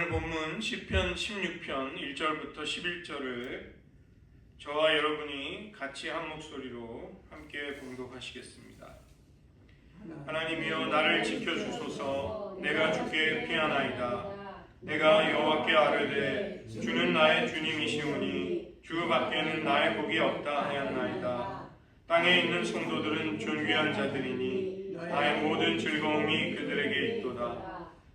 오늘 본문 시편 16편 1절부터 11절을 저와 여러분이 같이 한 목소리로 함께 봉독하시겠습니다. 하나님이여 나를 지켜주소서. 내가 주께 피하나이다. 내가 여호와께 아뢰되 주는 나의 주님이시오니 주 밖에는 나의 복이 없다 하였나이다. 땅에 있는 성도들은 존귀한 자들이니 나의 모든 즐거움이 그들에게 있도다.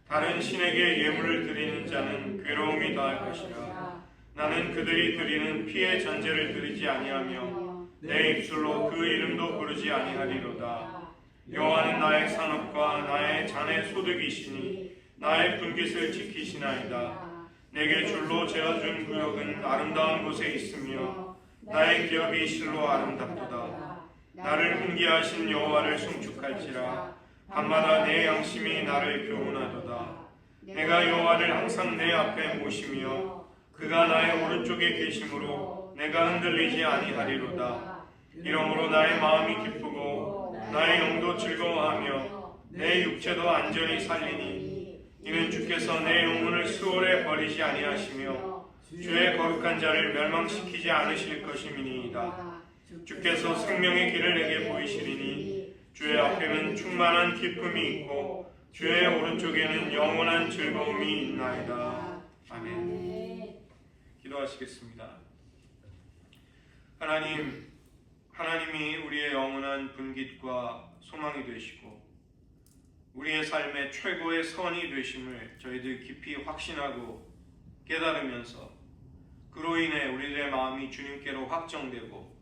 다른 신에게 예물을 드리는 자는 괴로움이 더할 것이라. 나는 그들이 드리는 피의 전제를 드리지 아니하며 내 입술로 그 이름도 부르지 아니하리로다. 여호와는 나의 산업과 나의 잔의 소득이시니 나의 분깃을 지키시나이다. 내게 줄로 재어준 구역은 아름다운 곳에 있으며 나의 기업이 실로 아름답도다. 나를 훈계하신 여호와를 송축할지라. 밤마다 내 양심이 나를 교훈하도다. 내가 여호와를 항상 내 앞에 모시며 그가 나의 오른쪽에 계심으로 내가 흔들리지 아니하리로다. 이러므로 나의 마음이 기쁘고 나의 영도 즐거워하며 내 육체도 안전히 살리니 이는 주께서 내 영혼을 수월에 버리지 아니하시며 주의 거룩한 자를 멸망시키지 않으실 것임이니이다. 주께서 생명의 길을 내게 보이시리니 주의 앞에는 충만한 기쁨이 있고 주의 오른쪽에는 영원한 즐거움이 있나이다. 아멘. 기도하시겠습니다. 하나님이 우리의 영원한 분깃과 소망이 되시고 우리의 삶의 최고의 선이 되심을 저희들 깊이 확신하고 깨달으면서 그로 인해 우리들의 마음이 주님께로 확정되고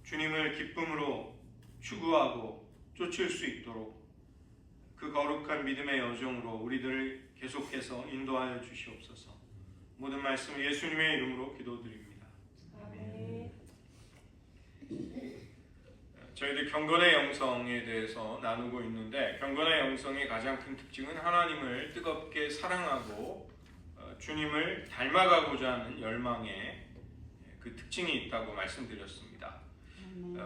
주님을 기쁨으로 추구하고 쫓을 수 있도록 그 거룩한 믿음의 여정으로 우리들을 계속해서 인도하여 주시옵소서. 모든 말씀 예수님의 이름으로 기도드립니다. 아멘. 저희들 경건의 영성에 대해서 나누고 있는데 경건의 영성의 가장 큰 특징은 하나님을 뜨겁게 사랑하고 주님을 닮아가고자 하는 열망의 그 특징이 있다고 말씀드렸습니다.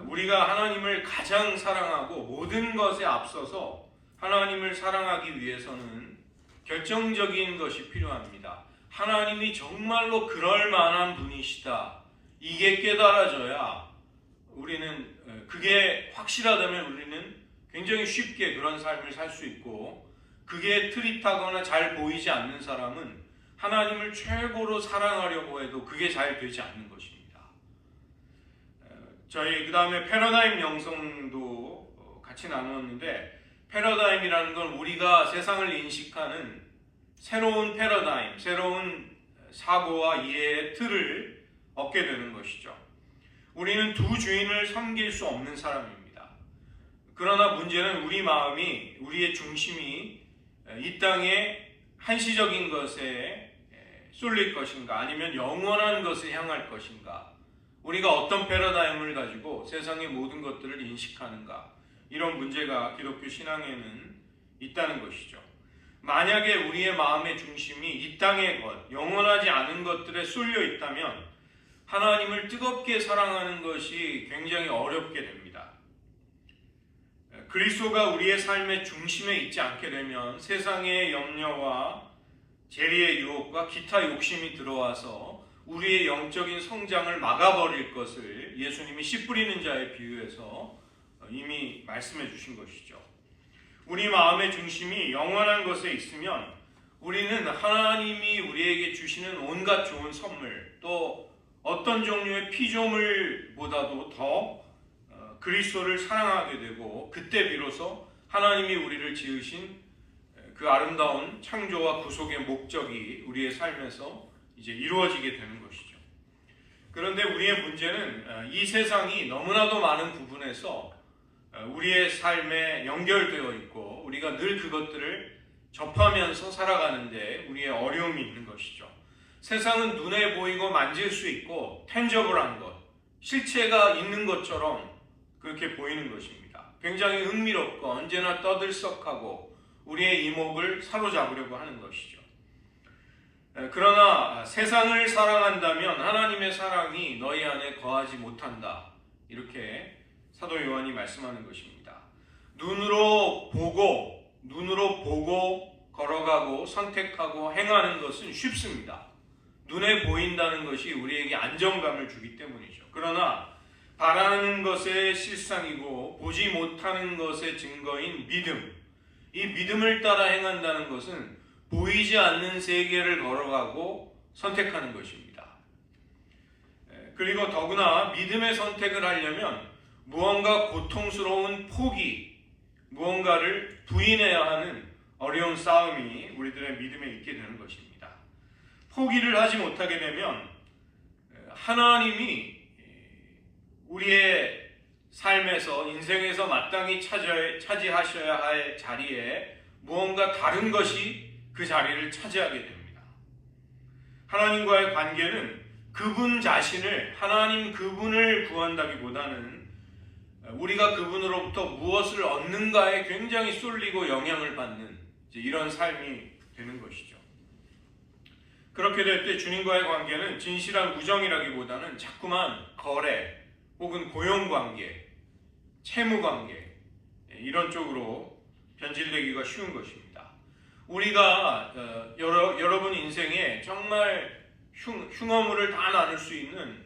우리가 하나님을 가장 사랑하고 모든 것에 앞서서 하나님을 사랑하기 위해서는 결정적인 것이 필요합니다. 하나님이 정말로 그럴 만한 분이시다. 이게 깨달아져야 우리는 그게 확실하다면 우리는 굉장히 쉽게 그런 삶을 살 수 있고 그게 트릿하거나 잘 보이지 않는 사람은 하나님을 최고로 사랑하려고 해도 그게 잘 되지 않는 것입니다. 저희 그 다음에 패러다임 영성도 같이 나누었는데 패러다임이라는 건 우리가 세상을 인식하는 새로운 패러다임, 새로운 사고와 이해의 틀을 얻게 되는 것이죠. 우리는 두 주인을 섬길 수 없는 사람입니다. 그러나 문제는 우리 마음이, 우리의 중심이 이 땅의 한시적인 것에 쏠릴 것인가 아니면 영원한 것을 향할 것인가 우리가 어떤 패러다임을 가지고 세상의 모든 것들을 인식하는가 이런 문제가 기독교 신앙에는 있다는 것이죠. 만약에 우리의 마음의 중심이 이 땅의 것, 영원하지 않은 것들에 쏠려 있다면 하나님을 뜨겁게 사랑하는 것이 굉장히 어렵게 됩니다. 그리스도가 우리의 삶의 중심에 있지 않게 되면 세상의 염려와 재리의 유혹과 기타 욕심이 들어와서 우리의 영적인 성장을 막아버릴 것을 예수님이 씨 뿌리는 자의 비유에서 이미 말씀해 주신 것이죠. 우리 마음의 중심이 영원한 것에 있으면 우리는 하나님이 우리에게 주시는 온갖 좋은 선물 또 어떤 종류의 피조물보다도 더 그리스도를 사랑하게 되고 그때 비로소 하나님이 우리를 지으신 그 아름다운 창조와 구속의 목적이 우리의 삶에서 이제 이루어지게 되는 것이죠. 그런데 우리의 문제는 이 세상이 너무나도 많은 부분에서 우리의 삶에 연결되어 있고 우리가 늘 그것들을 접하면서 살아가는데 우리의 어려움이 있는 것이죠. 세상은 눈에 보이고 만질 수 있고 텐저블한 것, 실체가 있는 것처럼 그렇게 보이는 것입니다. 굉장히 흥미롭고 언제나 떠들썩하고 우리의 이목을 사로잡으려고 하는 것이죠. 그러나 세상을 사랑한다면 하나님의 사랑이 너희 안에 거하지 못한다. 이렇게 사도 요한이 말씀하는 것입니다. 눈으로 보고 걸어가고 선택하고 행하는 것은 쉽습니다. 눈에 보인다는 것이 우리에게 안정감을 주기 때문이죠. 그러나 바라는 것의 실상이고 보지 못하는 것의 증거인 믿음, 이 믿음을 따라 행한다는 것은 보이지 않는 세계를 걸어가고 선택하는 것입니다. 그리고 더구나 믿음의 선택을 하려면 무언가 고통스러운 포기, 무언가를 부인해야 하는 어려운 싸움이 우리들의 믿음에 있게 되는 것입니다. 포기를 하지 못하게 되면 하나님이 우리의 삶에서 인생에서 마땅히 차지하셔야 할 자리에 무언가 다른 것이 그 자리를 차지하게 됩니다. 하나님과의 관계는 그분 자신을, 하나님 그분을 구한다기보다는 우리가 그분으로부터 무엇을 얻는가에 굉장히 쏠리고 영향을 받는 이런 삶이 되는 것이죠. 그렇게 될 때 주님과의 관계는 진실한 우정이라기보다는 자꾸만 거래 혹은 고용관계, 채무관계 이런 쪽으로 변질되기가 쉬운 것입니다. 우리가 여러분 인생에 정말 흉어물을 다 나눌 수 있는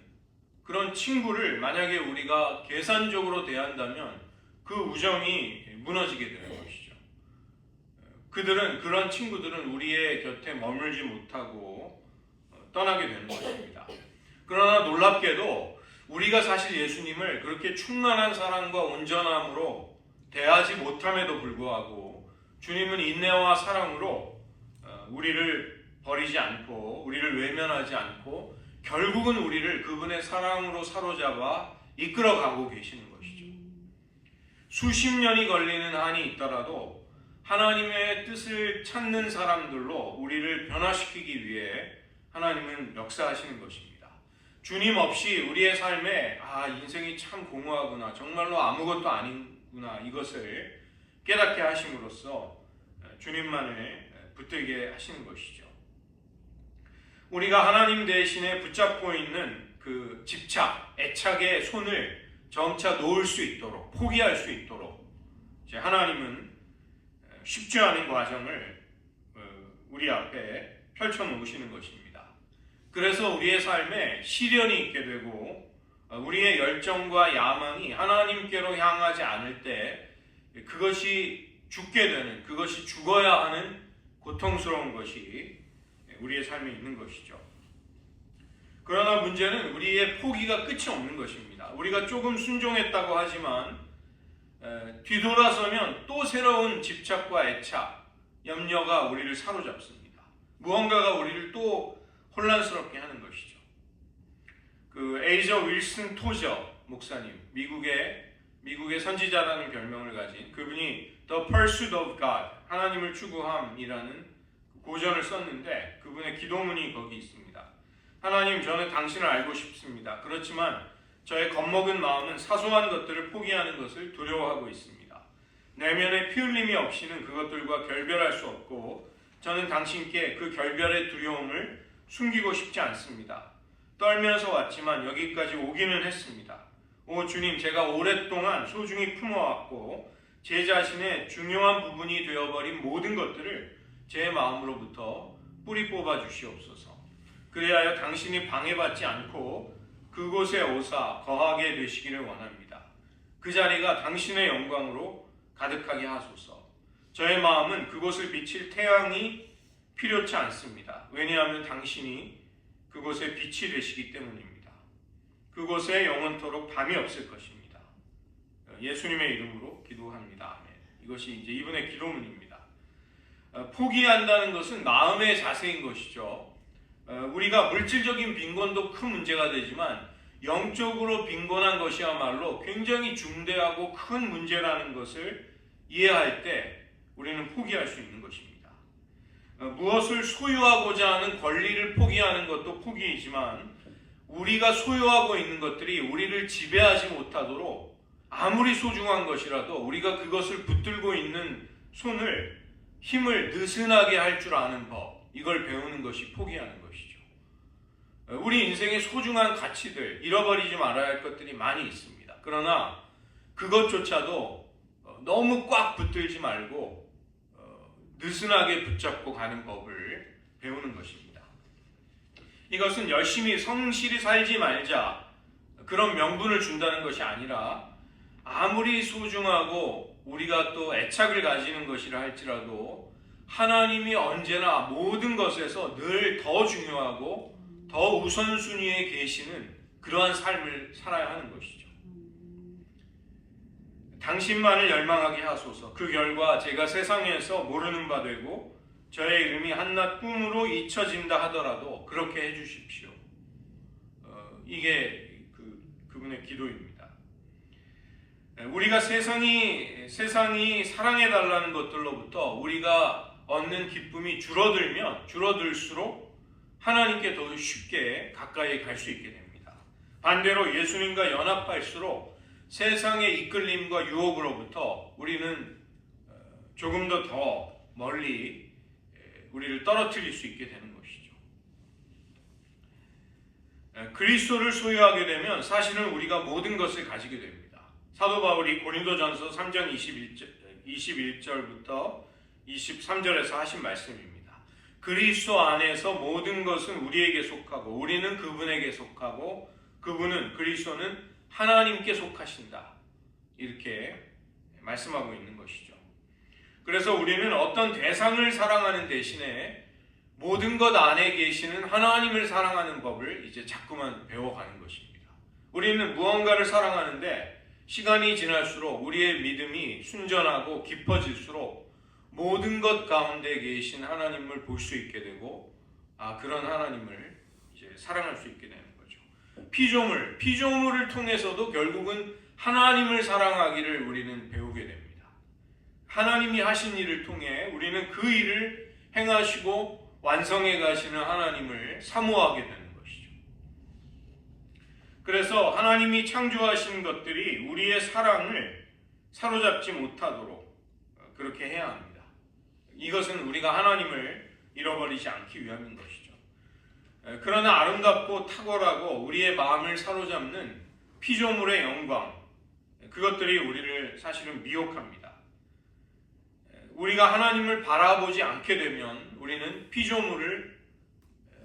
그런 친구를 만약에 우리가 계산적으로 대한다면 그 우정이 무너지게 되는 것이죠. 그런 친구들은 우리의 곁에 머물지 못하고 떠나게 되는 것입니다. 그러나 놀랍게도 우리가 사실 예수님을 그렇게 충만한 사랑과 온전함으로 대하지 못함에도 불구하고 주님은 인내와 사랑으로 우리를 버리지 않고 우리를 외면하지 않고 결국은 우리를 그분의 사랑으로 사로잡아 이끌어가고 계시는 것이죠. 수십 년이 걸리는 한이 있더라도 하나님의 뜻을 찾는 사람들로 우리를 변화시키기 위해 하나님은 역사하시는 것입니다. 주님 없이 우리의 삶에 인생이 참 공허하구나, 정말로 아무것도 아니구나, 이것을 깨닫게 하심으로써 주님만을 붙들게 하시는 것이죠. 우리가 하나님 대신에 붙잡고 있는 그 집착, 애착의 손을 점차 놓을 수 있도록, 포기할 수 있도록 하나님은 쉽지 않은 과정을 우리 앞에 펼쳐놓으시는 것입니다. 그래서 우리의 삶에 시련이 있게 되고 우리의 열정과 야망이 하나님께로 향하지 않을 때 그것이 죽게 되는, 그것이 죽어야 하는 고통스러운 것이 우리의 삶에 있는 것이죠. 그러나 문제는 우리의 포기가 끝이 없는 것입니다. 우리가 조금 순종했다고 하지만 뒤돌아서면 또 새로운 집착과 애착, 염려가 우리를 사로잡습니다. 무언가가 우리를 또 혼란스럽게 하는 것이죠. 에이저 윌슨 토저 목사님, 미국의 선지자라는 별명을 가진 그분이 The Pursuit of God, 하나님을 추구함이라는 고전을 썼는데 그분의 기도문이 거기 있습니다. 하나님, 저는 당신을 알고 싶습니다. 그렇지만 저의 겁먹은 마음은 사소한 것들을 포기하는 것을 두려워하고 있습니다. 내면의 피 흘림이 없이는 그것들과 결별할 수 없고 저는 당신께 그 결별의 두려움을 숨기고 싶지 않습니다. 떨면서 왔지만 여기까지 오기는 했습니다. 오 주님, 제가 오랫동안 소중히 품어왔고 제 자신의 중요한 부분이 되어버린 모든 것들을 제 마음으로부터 뿌리 뽑아 주시옵소서. 그리하여 당신이 방해받지 않고 그곳에 오사 거하게 되시기를 원합니다. 그 자리가 당신의 영광으로 가득하게 하소서. 저의 마음은 그곳을 비칠 태양이 필요치 않습니다. 왜냐하면 당신이 그곳에 빛이 되시기 때문입니다. 그곳에 영원토록 밤이 없을 것입니다. 예수님의 이름으로 기도합니다. 아멘. 이것이 이제 이분의 기도문입니다. 포기한다는 것은 마음의 자세인 것이죠. 우리가 물질적인 빈곤도 큰 문제가 되지만 영적으로 빈곤한 것이야말로 굉장히 중대하고 큰 문제라는 것을 이해할 때 우리는 포기할 수 있는 것입니다. 무엇을 소유하고자 하는 권리를 포기하는 것도 포기이지만 우리가 소유하고 있는 것들이 우리를 지배하지 못하도록 아무리 소중한 것이라도 우리가 그것을 붙들고 있는 힘을 느슨하게 할 줄 아는 법, 이걸 배우는 것이 포기하는 것이죠. 우리 인생의 소중한 가치들, 잃어버리지 말아야 할 것들이 많이 있습니다. 그러나 그것조차도 너무 꽉 붙들지 말고 느슨하게 붙잡고 가는 법을 배우는 것입니다. 이것은 열심히 성실히 살지 말자 그런 명분을 준다는 것이 아니라 아무리 소중하고 우리가 또 애착을 가지는 것이라 할지라도 하나님이 언제나 모든 것에서 늘 더 중요하고 더 우선순위에 계시는 그러한 삶을 살아야 하는 것이죠. 당신만을 열망하게 하소서. 그 결과 제가 세상에서 모르는 바 되고 저의 이름이 한낱 꿈으로 잊혀진다 하더라도 그렇게 해주십시오. 이게 그분의 기도입니다. 우리가 세상이 사랑해달라는 것들로부터 우리가 얻는 기쁨이 줄어들면 줄어들수록 하나님께 더 쉽게 가까이 갈 수 있게 됩니다. 반대로 예수님과 연합할수록 세상의 이끌림과 유혹으로부터 우리는 조금 더 멀리 우리를 떨어뜨릴 수 있게 되는 것이죠. 그리스도를 소유하게 되면 사실은 우리가 모든 것을 가지게 됩니다. 사도 바울이 고린도전서 3장 21절부터 23절에서 하신 말씀입니다. 그리스도 안에서 모든 것은 우리에게 속하고 우리는 그분에게 속하고 그분은 그리스도는 하나님께 속하신다. 이렇게 말씀하고 있는 것이죠. 그래서 우리는 어떤 대상을 사랑하는 대신에 모든 것 안에 계시는 하나님을 사랑하는 법을 이제 자꾸만 배워가는 것입니다. 우리는 무언가를 사랑하는데 시간이 지날수록 우리의 믿음이 순전하고 깊어질수록 모든 것 가운데 계신 하나님을 볼 수 있게 되고 그런 하나님을 이제 사랑할 수 있게 되는 거죠. 피조물을 통해서도 결국은 하나님을 사랑하기를 우리는 배우게 됩니다. 하나님이 하신 일을 통해 우리는 그 일을 행하시고 완성해 가시는 하나님을 사모하게 되는 것이죠. 그래서 하나님이 창조하신 것들이 우리의 사랑을 사로잡지 못하도록 그렇게 해야 합니다. 이것은 우리가 하나님을 잃어버리지 않기 위함인 것이죠. 그러나 아름답고 탁월하고 우리의 마음을 사로잡는 피조물의 영광, 그것들이 우리를 사실은 미혹합니다. 우리가 하나님을 바라보지 않게 되면 우리는 피조물을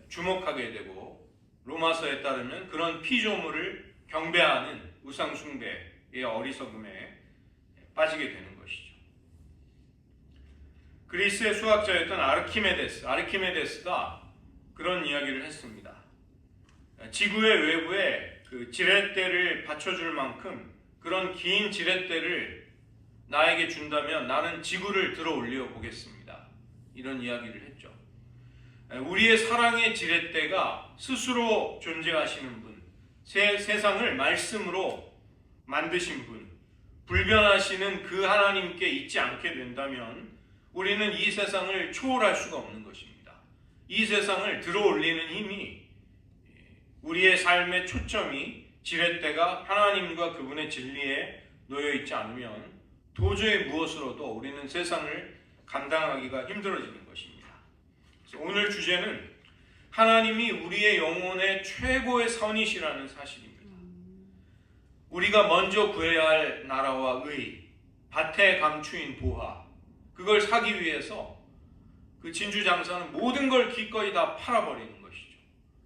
주목하게 되고 로마서에 따르면 그런 피조물을 경배하는 우상숭배의 어리석음에 빠지게 되는 것이죠. 그리스의 수학자였던 아르키메데스가 그런 이야기를 했습니다. 지구의 외부에 그 지렛대를 받쳐줄 만큼 그런 긴 지렛대를 나에게 준다면 나는 지구를 들어 올려 보겠습니다. 이런 이야기를 했죠. 우리의 사랑의 지렛대가 스스로 존재하시는 분, 세상을 말씀으로 만드신 분, 불변하시는 그 하나님께 있지 않게 된다면 우리는 이 세상을 초월할 수가 없는 것입니다. 이 세상을 들어 올리는 힘이 우리의 삶의 초점이 지렛대가 하나님과 그분의 진리에 놓여 있지 않으면 도저히 무엇으로도 우리는 세상을 감당하기가 힘들어지는 것입니다. 그래서 오늘 주제는 하나님이 우리의 영혼의 최고의 선이시라는 사실입니다. 우리가 먼저 구해야 할 나라와 의, 밭에 감추인 보화, 그걸 사기 위해서 그 진주장사는 모든 걸 기꺼이 다 팔아버리는 것이죠.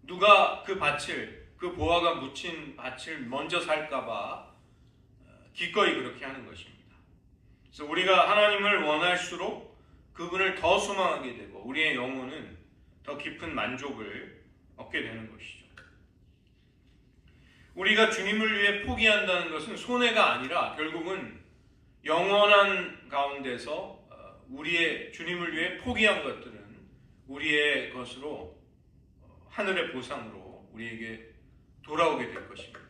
누가 그 보화가 묻힌 밭을 먼저 살까봐 기꺼이 그렇게 하는 것입니다. 그래서 우리가 하나님을 원할수록 그분을 더 소망하게 되고 우리의 영혼은 더 깊은 만족을 얻게 되는 것이죠. 우리가 주님을 위해 포기한다는 것은 손해가 아니라 결국은 영원한 가운데서 우리의 주님을 위해 포기한 것들은 우리의 것으로 하늘의 보상으로 우리에게 돌아오게 될 것입니다.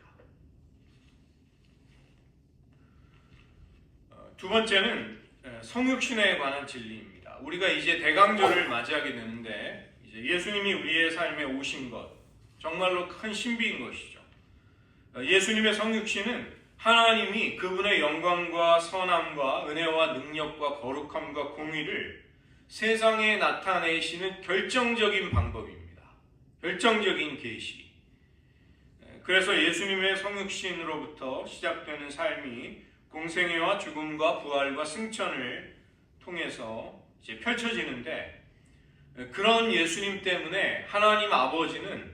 두 번째는 성육신에 관한 진리입니다. 우리가 이제 대강절을 맞이하게 되는데 이제 예수님이 우리의 삶에 오신 것, 정말로 큰 신비인 것이죠. 예수님의 성육신은 하나님이 그분의 영광과 선함과 은혜와 능력과 거룩함과 공의를 세상에 나타내시는 결정적인 방법입니다. 결정적인 계시. 그래서 예수님의 성육신으로부터 시작되는 삶이 공생애와 죽음과 부활과 승천을 통해서 이제 펼쳐지는데, 그런 예수님 때문에 하나님 아버지는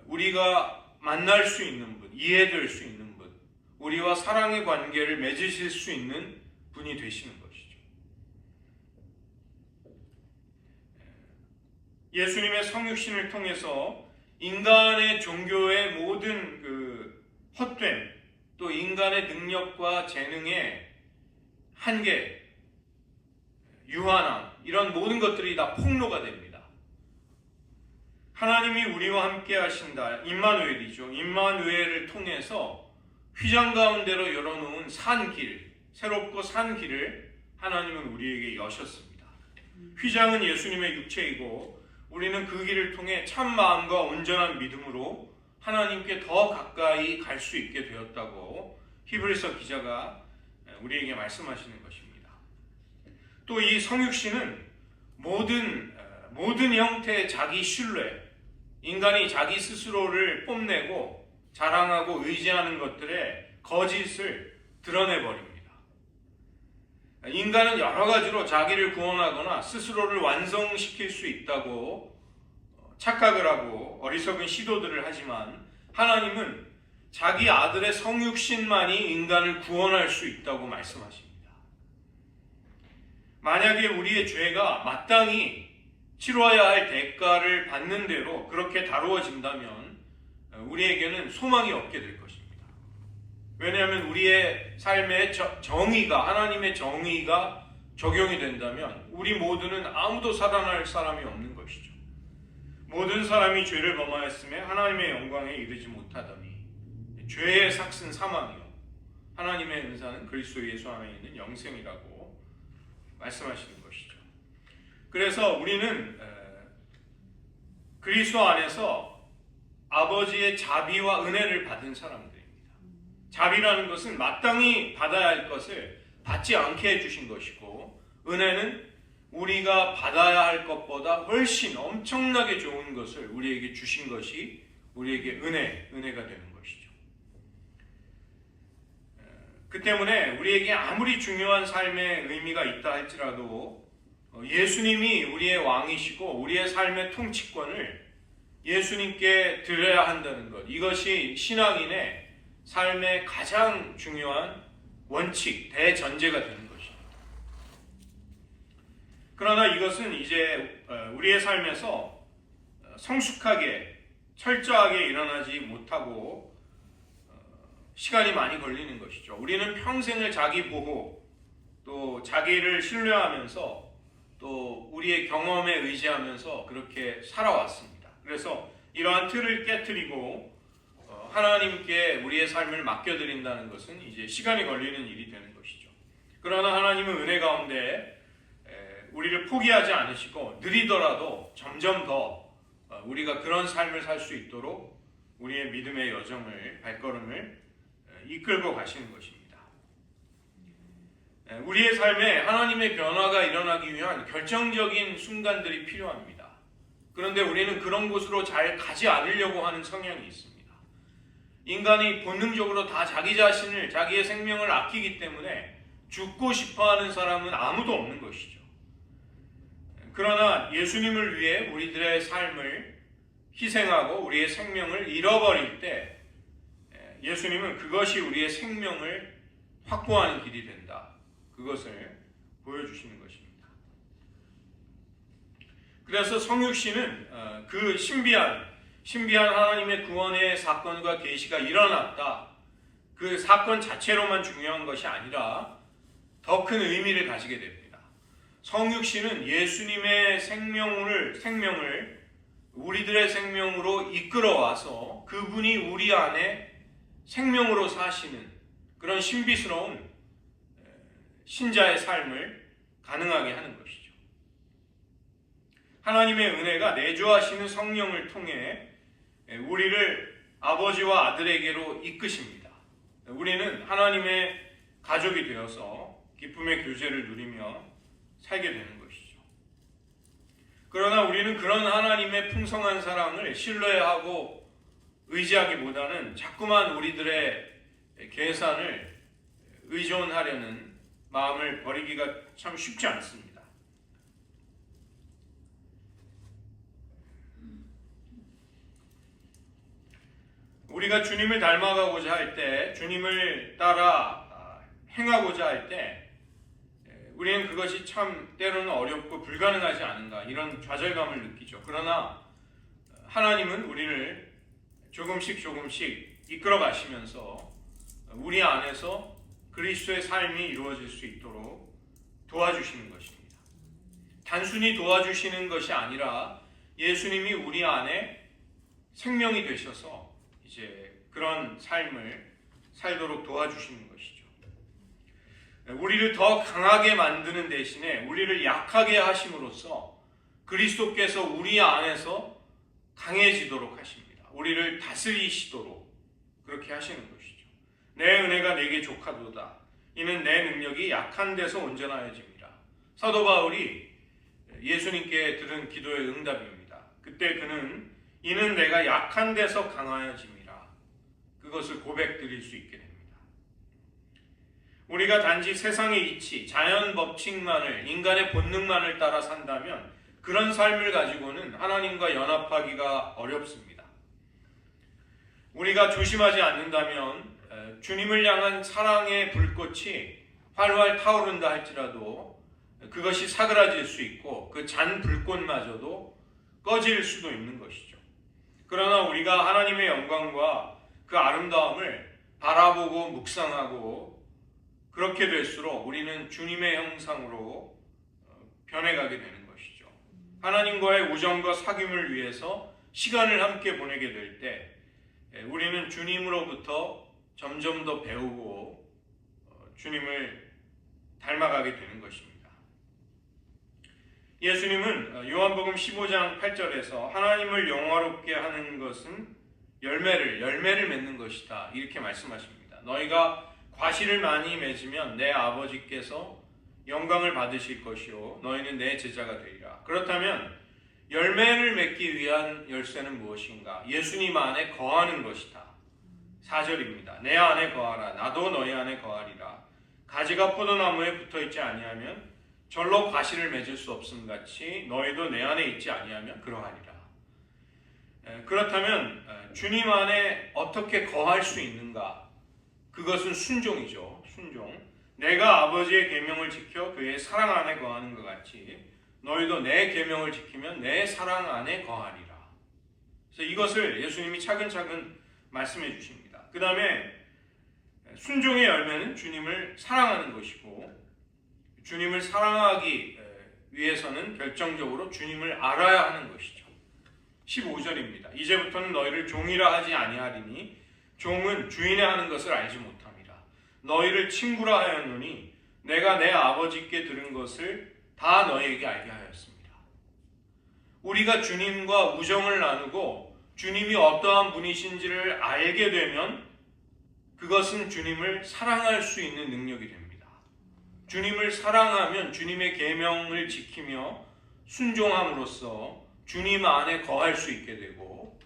우리가 만날 수 있는 분, 이해될 수 있는 분, 우리와 사랑의 관계를 맺으실 수 있는 분이 되시는 것이죠. 예수님의 성육신을 통해서 인간의 종교의 모든 그 헛됨, 또 인간의 능력과 재능의 한계, 유한함, 이런 모든 것들이 다 폭로가 됩니다. 하나님이 우리와 함께 하신다. 임마누엘이죠. 임마누엘을 통해서 휘장 가운데로 열어놓은 산 길, 새롭고 산 길을 하나님은 우리에게 여셨습니다. 휘장은 예수님의 육체이고 우리는 그 길을 통해 참 마음과 온전한 믿음으로 하나님께 더 가까이 갈 수 있게 되었다고 히브리서 기자가 우리에게 말씀하시는 것입니다. 또 이 성육신은 모든 형태의 자기 신뢰, 인간이 자기 스스로를 뽐내고 자랑하고 의지하는 것들의 거짓을 드러내버립니다. 인간은 여러 가지로 자기를 구원하거나 스스로를 완성시킬 수 있다고 착각을 하고 어리석은 시도들을 하지만, 하나님은 자기 아들의 성육신만이 인간을 구원할 수 있다고 말씀하십니다. 만약에 우리의 죄가 마땅히 치러야 할 대가를 받는 대로 그렇게 다루어진다면 우리에게는 소망이 없게 될 것입니다. 왜냐하면 우리의 삶의 정의가, 하나님의 정의가 적용이 된다면 우리 모두는 아무도 살아날 사람이 없는 것이죠. 모든 사람이 죄를 범하였음에 하나님의 영광에 이르지 못하더니 죄의 삭은 사망이요 하나님의 은사는 그리스도 예수 안에 있는 영생이라고 말씀하시는 것이죠. 그래서 우리는 그리스도 안에서 아버지의 자비와 은혜를 받은 사람들입니다. 자비라는 것은 마땅히 받아야 할 것을 받지 않게 해주신 것이고, 은혜는 우리가 받아야 할 것보다 훨씬 엄청나게 좋은 것을 우리에게 주신 것이 우리에게 은혜가 되는 것이죠. 그 때문에 우리에게 아무리 중요한 삶의 의미가 있다 할지라도 예수님이 우리의 왕이시고 우리의 삶의 통치권을 예수님께 드려야 한다는 것, 이것이 신앙인의 삶의 가장 중요한 원칙, 대전제가 되는 것입니다. 그러나 이것은 이제 우리의 삶에서 성숙하게, 철저하게 일어나지 못하고 시간이 많이 걸리는 것이죠. 우리는 평생을 자기 보호, 또 자기를 신뢰하면서 또 우리의 경험에 의지하면서 그렇게 살아왔습니다. 그래서 이러한 틀을 깨트리고 하나님께 우리의 삶을 맡겨드린다는 것은 이제 시간이 걸리는 일이 되는 것이죠. 그러나 하나님은 은혜 가운데 우리를 포기하지 않으시고 느리더라도 점점 더 우리가 그런 삶을 살 수 있도록 우리의 믿음의 여정을, 발걸음을 이끌고 가시는 것입니다. 우리의 삶에 하나님의 변화가 일어나기 위한 결정적인 순간들이 필요합니다. 그런데 우리는 그런 곳으로 잘 가지 않으려고 하는 성향이 있습니다. 인간이 본능적으로 다 자기 자신을, 자기의 생명을 아끼기 때문에 죽고 싶어하는 사람은 아무도 없는 것이죠. 그러나 예수님을 위해 우리들의 삶을 희생하고 우리의 생명을 잃어버릴 때 예수님은 그것이 우리의 생명을 확보하는 길이 된다, 그것을 보여주시는 것입니다. 그래서 성육신은 그 신비한 하나님의 구원의 사건과 계시가 일어났다, 그 사건 자체로만 중요한 것이 아니라 더 큰 의미를 가지게 됩니다. 성육신은 예수님의 생명을 우리들의 생명으로 이끌어와서 그분이 우리 안에 생명으로 사시는 그런 신비스러운 신자의 삶을 가능하게 하는 것이죠. 하나님의 은혜가 내주하시는 성령을 통해 우리를 아버지와 아들에게로 이끄십니다. 우리는 하나님의 가족이 되어서 기쁨의 교제를 누리며 살게 되는 것이죠. 그러나 우리는 그런 하나님의 풍성한 사랑을 신뢰하고 의지하기보다는 자꾸만 우리들의 계산을 의존하려는 마음을 버리기가 참 쉽지 않습니다. 우리가 주님을 닮아가고자 할 때, 주님을 따라 행하고자 할 때, 우리는 그것이 참 때로는 어렵고 불가능하지 않은가 이런 좌절감을 느끼죠. 그러나 하나님은 우리를 조금씩 이끌어 가시면서 우리 안에서 그리스도의 삶이 이루어질 수 있도록 도와주시는 것입니다. 단순히 도와주시는 것이 아니라 예수님이 우리 안에 생명이 되셔서 이제 그런 삶을 살도록 도와주시는 것이죠. 우리를 더 강하게 만드는 대신에 우리를 약하게 하심으로써 그리스도께서 우리 안에서 강해지도록 하십니다. 우리를 다스리시도록 그렇게 하시는 것이죠. 내 은혜가 내게 족하도다. 이는 내 능력이 약한 데서 온전하여집니다. 사도 바울이 예수님께 들은 기도의 응답입니다. 그때 그는 이는 내가 약한 데서 강하여짐이라 그것을 고백드릴 수 있게 됩니다. 우리가 단지 세상의 이치, 자연 법칙만을, 인간의 본능만을 따라 산다면 그런 삶을 가지고는 하나님과 연합하기가 어렵습니다. 우리가 조심하지 않는다면 주님을 향한 사랑의 불꽃이 활활 타오른다 할지라도 그것이 사그라질 수 있고 그 잔 불꽃마저도 꺼질 수도 있는 것이죠. 그러나 우리가 하나님의 영광과 그 아름다움을 바라보고 묵상하고 그렇게 될수록 우리는 주님의 형상으로 변해가게 되는 것이죠. 하나님과의 우정과 사귐을 위해서 시간을 함께 보내게 될 때 우리는 주님으로부터 점점 더 배우고 주님을 닮아가게 되는 것입니다. 예수님은 요한복음 15장 8절에서 하나님을 영화롭게 하는 것은 열매를 맺는 것이다 이렇게 말씀하십니다. 너희가 과실을 많이 맺으면 내 아버지께서 영광을 받으실 것이요 너희는 내 제자가 되리라. 그렇다면 열매를 맺기 위한 열쇠는 무엇인가? 예수님 안에 거하는 것이다. 4절입니다. 내 안에 거하라. 나도 너희 안에 거하리라. 가지가 포도나무에 붙어있지 아니하면 절로 과실을 맺을 수 없음 같이 너희도 내 안에 있지 아니하면 그러하리라. 그렇다면 주님 안에 어떻게 거할 수 있는가? 그것은 순종이죠. 순종. 내가 아버지의 계명을 지켜 그의 사랑 안에 거하는 것 같이 너희도 내 계명을 지키면 내 사랑 안에 거하리라. 그래서 이것을 예수님이 차근차근 말씀해 주십니다. 그 다음에 순종의 열매는 주님을 사랑하는 것이고 주님을 사랑하기 위해서는 결정적으로 주님을 알아야 하는 것이죠. 15절입니다. 이제부터는 너희를 종이라 하지 아니하리니 종은 주인의 하는 것을 알지 못함이라. 너희를 친구라 하였노니 내가 내 아버지께 들은 것을 다 너희에게 알게 하였습니다. 우리가 주님과 우정을 나누고 주님이 어떠한 분이신지를 알게 되면 그것은 주님을 사랑할 수 있는 능력이 됩니다. 주님을 사랑하면 주님의 계명을 지키며 순종함으로써 주님 안에 거할 수 있게 되고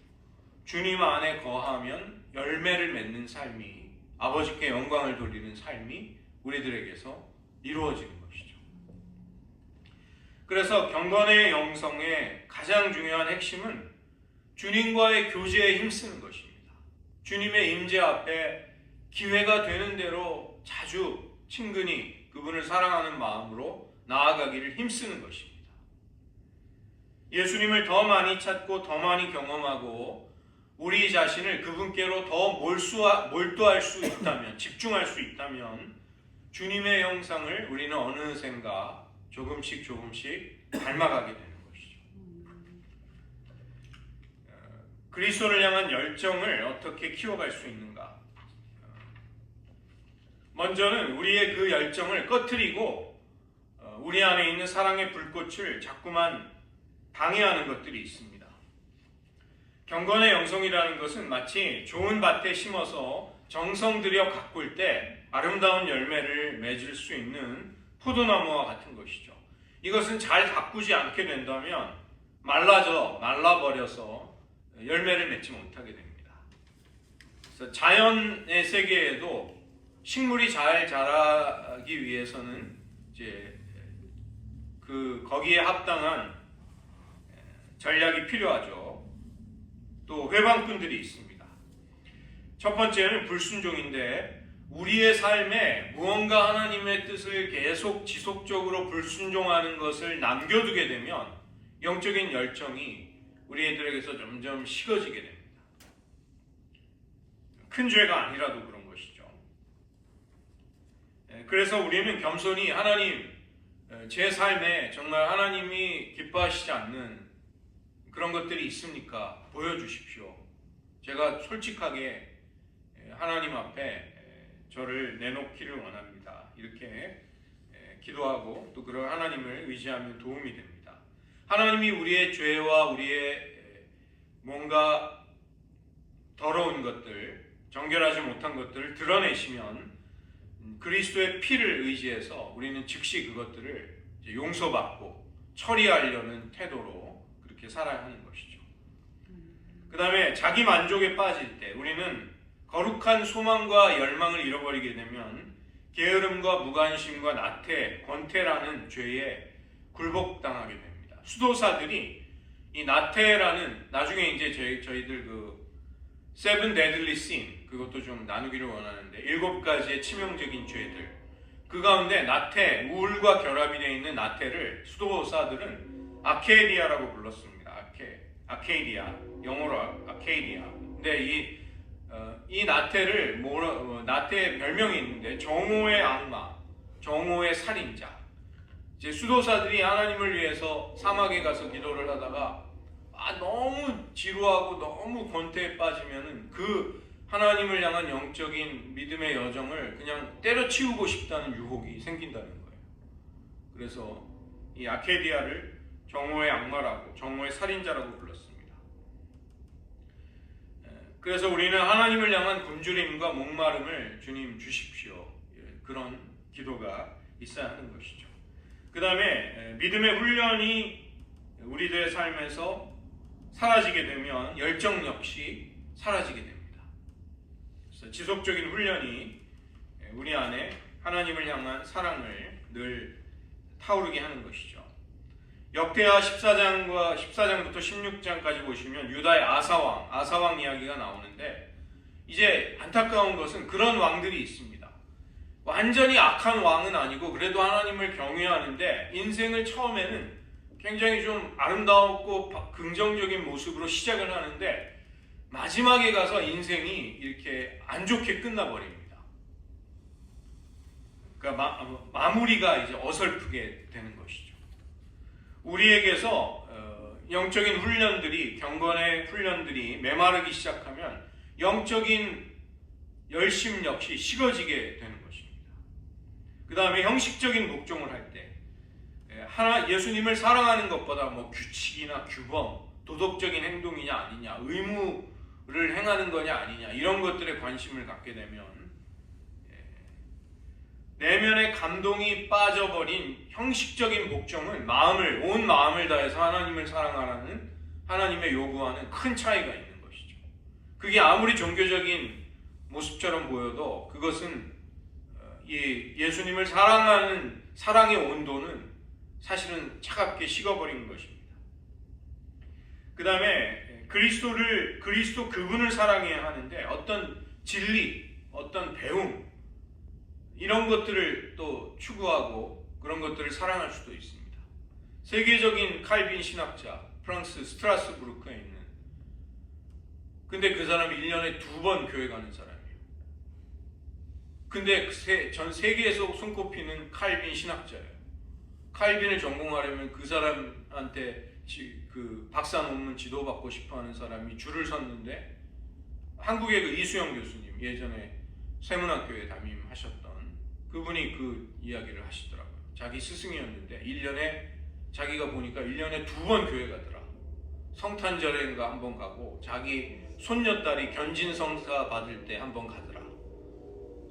주님 안에 거하면 열매를 맺는 삶이 아버지께 영광을 돌리는 삶이 우리들에게서 이루어지는 것이죠. 그래서 경건의 영성의 가장 중요한 핵심은 주님과의 교제에 힘쓰는 것입니다. 주님의 임재 앞에 기회가 되는 대로 자주 친근히 그분을 사랑하는 마음으로 나아가기를 힘쓰는 것입니다. 예수님을 더 많이 찾고 더 많이 경험하고 우리 자신을 그분께로 더 몰두할 수 있다면, 집중할 수 있다면 주님의 형상을 우리는 어느샌가 조금씩 닮아가게 되는 것이죠. 그리스도를 향한 열정을 어떻게 키워갈 수 있는가? 먼저는 우리의 그 열정을 꺼트리고 우리 안에 있는 사랑의 불꽃을 자꾸만 방해하는 것들이 있습니다. 경건의 영성이라는 것은 마치 좋은 밭에 심어서 정성 들여 가꿀 때 아름다운 열매를 맺을 수 있는 포도나무와 같은 것이죠. 이것은 잘 가꾸지 않게 된다면 말라버려서 열매를 맺지 못하게 됩니다. 그래서 자연의 세계에도 식물이 잘 자라기 위해서는 이제 거기에 합당한 전략이 필요하죠. 또 회방꾼들이 있습니다. 첫 번째는 불순종인데, 우리의 삶에 무언가 하나님의 뜻을 계속 지속적으로 불순종하는 것을 남겨두게 되면 영적인 열정이 우리 애들에게서 점점 식어지게 됩니다. 큰 죄가 아니라도 그런 것이죠. 그래서 우리는 겸손히 하나님, 제 삶에 정말 하나님이 기뻐하시지 않는 그런 것들이 있습니까? 보여주십시오. 제가 솔직하게 하나님 앞에 저를 내놓기를 원합니다. 이렇게 기도하고 또 그런 하나님을 의지하면 도움이 됩니다. 하나님이 우리의 죄와 우리의 뭔가 더러운 것들, 정결하지 못한 것들을 드러내시면 그리스도의 피를 의지해서 우리는 즉시 그것들을 용서받고 처리하려는 태도로 그렇게 살아야 하는 것이죠. 그 다음에 자기 만족에 빠질 때 우리는 거룩한 소망과 열망을 잃어버리게 되면 게으름과 무관심과 나태, 권태라는 죄에 굴복당하게 됩니다. 수도사들이 이 나태라는, 나중에 이제 저희들 그 세븐 데들리 신, 그것도 좀 나누기를 원하는데 7가지의 치명적인 죄들, 그 가운데 나태, 우울과 결합이 되어 있는 나태를 수도사들은 아케이디아라고 불렀습니다. 아케이디아, 영어로 아케이디아. 근데 이 나태를 나태의 별명이 있는데 정오의 악마, 정오의 살인자. 이제 수도사들이 하나님을 위해서 사막에 가서 기도를 하다가 너무 지루하고 너무 권태에 빠지면은 그 하나님을 향한 영적인 믿음의 여정을 그냥 때려치우고 싶다는 유혹이 생긴다는 거예요. 그래서 이 아케디아를 정오의 악마라고, 정오의 살인자라고 불렀습니다. 그래서 우리는 하나님을 향한 굶주림과 목마름을 주님 주십시오. 그런 기도가 있어야 하는 것이죠. 그 다음에 믿음의 훈련이 우리들의 삶에서 사라지게 되면 열정 역시 사라지게 됩니다. 그래서 지속적인 훈련이 우리 안에 하나님을 향한 사랑을 늘 타오르게 하는 것이죠. 역대하 14장부터 16장까지 보시면 유다의 아사왕 이야기가 나오는데, 이제 안타까운 것은 그런 왕들이 있습니다. 완전히 악한 왕은 아니고 그래도 하나님을 경외하는데 인생을 처음에는 굉장히 좀 아름다웠고 긍정적인 모습으로 시작을 하는데 마지막에 가서 인생이 이렇게 안 좋게 끝나버립니다. 그러니까 마무리가 이제 어설프게 되는 것이죠. 우리에게서 영적인 훈련들이, 경건의 훈련들이 메마르기 시작하면 영적인 열심 역시 식어지게 되는 것입니다. 그 다음에 형식적인 복종을 할 때 예수님을 사랑하는 것보다 규칙이나 규범, 도덕적인 행동이냐 아니냐, 의무를 행하는 거냐 아니냐, 이런 것들에 관심을 갖게 되면 내면의 감동이 빠져버린 형식적인 복종은 온 마음을 다해서 하나님을 사랑하라는 하나님의 요구와는 큰 차이가 있는 것이죠. 그게 아무리 종교적인 모습처럼 보여도 그것은 예수님을 사랑하는 사랑의 온도는 사실은 차갑게 식어버린 것입니다. 그 다음에 그리스도 그분을 사랑해야 하는데 어떤 진리, 어떤 배움, 이런 것들을 또 추구하고 그런 것들을 사랑할 수도 있습니다. 세계적인 칼빈 신학자, 프랑스 스트라스부르크에 있는, 근데 그 사람이 1년에 2번 교회 가는 사람이에요. 근데 전 세계에서 손꼽히는 칼빈 신학자예요. 칼빈을 전공하려면 그 사람한테 그 박사 논문 지도받고 싶어하는 사람이 줄을 섰는데, 한국의 그 이수영 교수님, 예전에 세문학교에 담임하셨던 그분이 그 이야기를 하시더라고요. 자기 스승이었는데 자기가 보니까 1년에 2번 교회 가더라. 성탄절에인가 한 번 가고 자기 손녀딸이 견진성사 받을 때 한 번 가더라.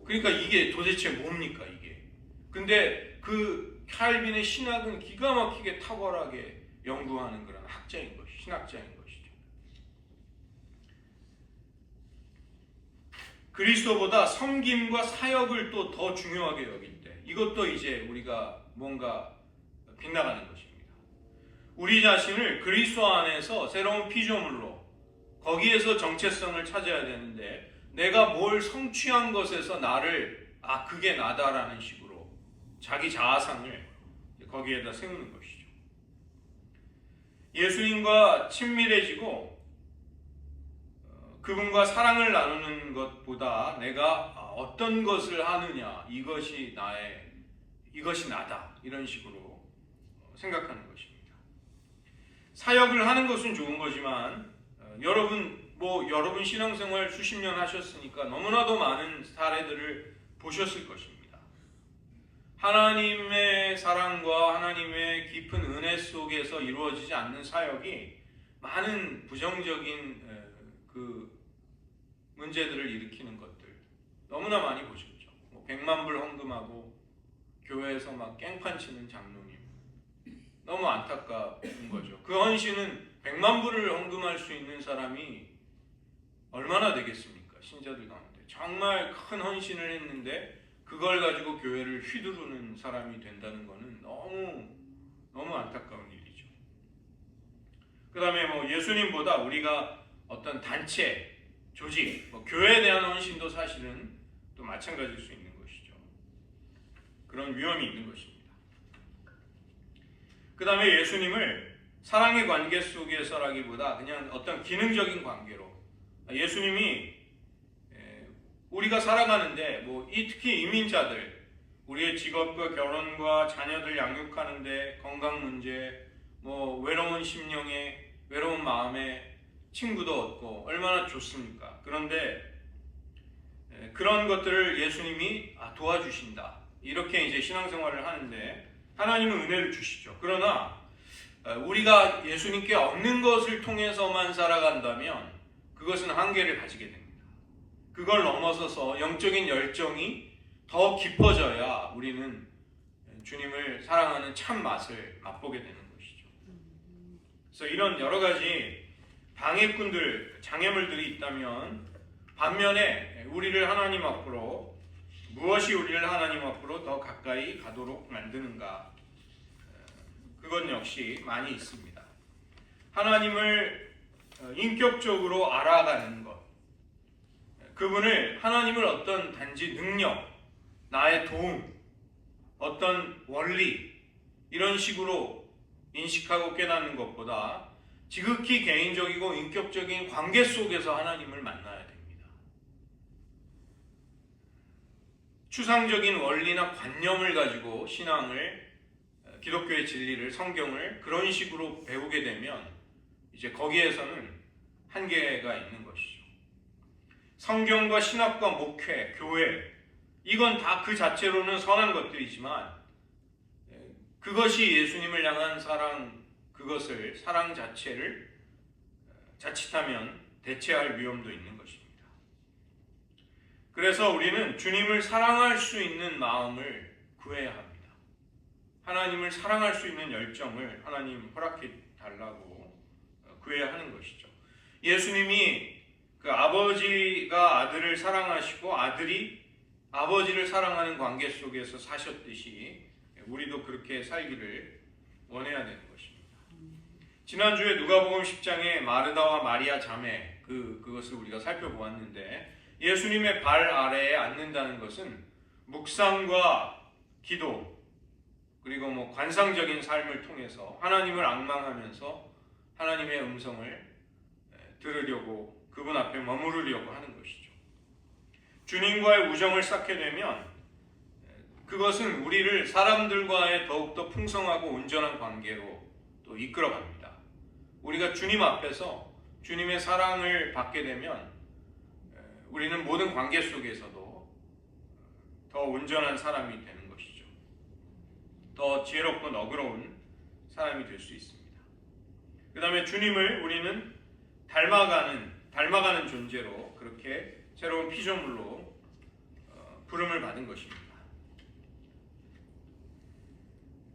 그러니까 이게 도대체 뭡니까 이게. 근데 그 칼빈의 신학은 기가 막히게 탁월하게 연구하는 그런 신학자인 것이죠. 그리스도보다 섬김과 사역을 또 더 중요하게 여길 때, 이것도 이제 우리가 뭔가 빗나가는 것입니다. 우리 자신을 그리스도 안에서 새로운 피조물로, 거기에서 정체성을 찾아야 되는데 내가 뭘 성취한 것에서 나를 그게 나다라는 식으로 자기 자아상을 거기에다 세우는 것이죠. 예수님과 친밀해지고 그분과 사랑을 나누는 것보다 내가 어떤 것을 하느냐, 이것이 나다, 이런 식으로 생각하는 것입니다. 사역을 하는 것은 좋은 거지만 여러분 신앙생활 수십 년 하셨으니까 너무나도 많은 사례들을 보셨을 것입니다. 하나님의 사랑과 하나님의 깊은 은혜 속에서 이루어지지 않는 사역이 많은 부정적인 문제들을 일으키는 것들 너무나 많이 보셨죠. 100만 불 헌금하고 교회에서 막 깽판 치는 장로님, 너무 안타까운 거죠. 그 헌신은 100만 불을 헌금할 수 있는 사람이 얼마나 되겠습니까? 신자들 가운데 정말 큰 헌신을 했는데 그걸 가지고 교회를 휘두르는 사람이 된다는 것은 너무 안타까운 일이죠. 그 다음에 예수님보다 우리가 어떤 단체, 조직, 교회에 대한 헌신도 사실은 또 마찬가지일 수 있는 것이죠. 그런 위험이 있는 것입니다. 그 다음에 예수님을 사랑의 관계 속에서라기보다 그냥 어떤 기능적인 관계로, 예수님이 우리가 살아가는데 특히 이민자들, 우리의 직업과 결혼과 자녀들 양육하는데 건강 문제, 외로운 심령에, 외로운 마음에 친구도 얻고 얼마나 좋습니까? 그런데 그런 것들을 예수님이 도와주신다, 이렇게 이제 신앙생활을 하는데 하나님은 은혜를 주시죠. 그러나 우리가 예수님께 얻는 것을 통해서만 살아간다면 그것은 한계를 가지게 됩니다. 그걸 넘어서서 영적인 열정이 더 깊어져야 우리는 주님을 사랑하는 참 맛을 맛보게 되는 것이죠. 그래서 이런 여러 가지 방해꾼들, 장애물들이 있다면, 반면에 우리를 하나님 앞으로, 무엇이 우리를 하나님 앞으로 더 가까이 가도록 만드는가, 그건 역시 많이 있습니다. 하나님을 인격적으로 알아가는 것, 그분을, 하나님을 어떤 단지 능력, 나의 도움, 어떤 원리, 이런 식으로 인식하고 깨닫는 것보다 지극히 개인적이고 인격적인 관계 속에서 하나님을 만나야 됩니다. 추상적인 원리나 관념을 가지고 신앙을, 기독교의 진리를, 성경을 그런 식으로 배우게 되면 이제 거기에서는 한계가 있는 것이죠. 성경과 신학과 목회, 교회, 이건 다 그 자체로는 선한 것들이지만 그것이 예수님을 향한 사랑, 사랑 자체를 자칫하면 대체할 위험도 있는 것입니다. 그래서 우리는 주님을 사랑할 수 있는 마음을 구해야 합니다. 하나님을 사랑할 수 있는 열정을 하나님 허락해 달라고 구해야 하는 것이죠. 예수님이 그 아버지가 아들을 사랑하시고 아들이 아버지를 사랑하는 관계 속에서 사셨듯이 우리도 그렇게 살기를 원해야 되는 것입니다. 지난주에 누가복음 10장에 마르다와 마리아 자매, 그것을 우리가 살펴보았는데, 예수님의 발 아래에 앉는다는 것은 묵상과 기도, 그리고 관상적인 삶을 통해서 하나님을 앙망하면서 하나님의 음성을 들으려고, 그분 앞에 머무르려고 하는 것이죠. 주님과의 우정을 쌓게 되면 그것은 우리를 사람들과의 더욱더 풍성하고 온전한 관계로 또 이끌어갑니다. 우리가 주님 앞에서 주님의 사랑을 받게 되면 우리는 모든 관계 속에서도 더 온전한 사람이 되는 것이죠. 더 지혜롭고 너그러운 사람이 될 수 있습니다. 그 다음에 주님을 우리는 닮아가는 존재로, 그렇게 새로운 피조물로 부름을 받은 것입니다.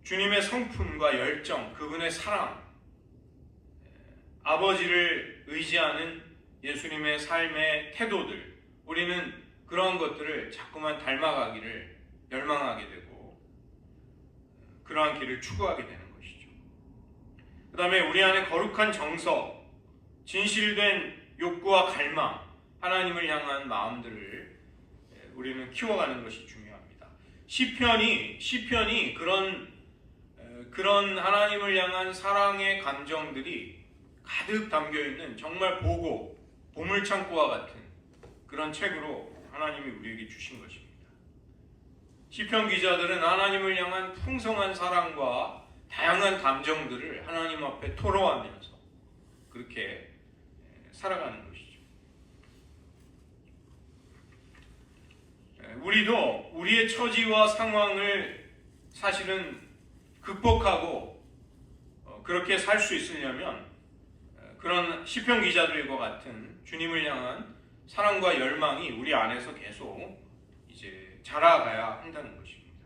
주님의 성품과 열정, 그분의 사랑, 아버지를 의지하는 예수님의 삶의 태도들, 우리는 그러한 것들을 자꾸만 닮아가기를 열망하게 되고 그러한 길을 추구하게 되는 것이죠. 그 다음에 우리 안에 거룩한 정서, 진실된 욕구와 갈망, 하나님을 향한 마음들을 우리는 키워가는 것이 중요합니다. 시편이 그런 하나님을 향한 사랑의 감정들이 가득 담겨 있는 정말 보물창고와 같은 그런 책으로 하나님이 우리에게 주신 것입니다. 시편 기자들은 하나님을 향한 풍성한 사랑과 다양한 감정들을 하나님 앞에 토로하면서 그렇게 살아가는 것이죠. 우리도 우리의 처지와 상황을 사실은 극복하고 그렇게 살 수 있으려면 그런 시편 기자들과 같은 주님을 향한 사랑과 열망이 우리 안에서 계속 이제 자라가야 한다는 것입니다.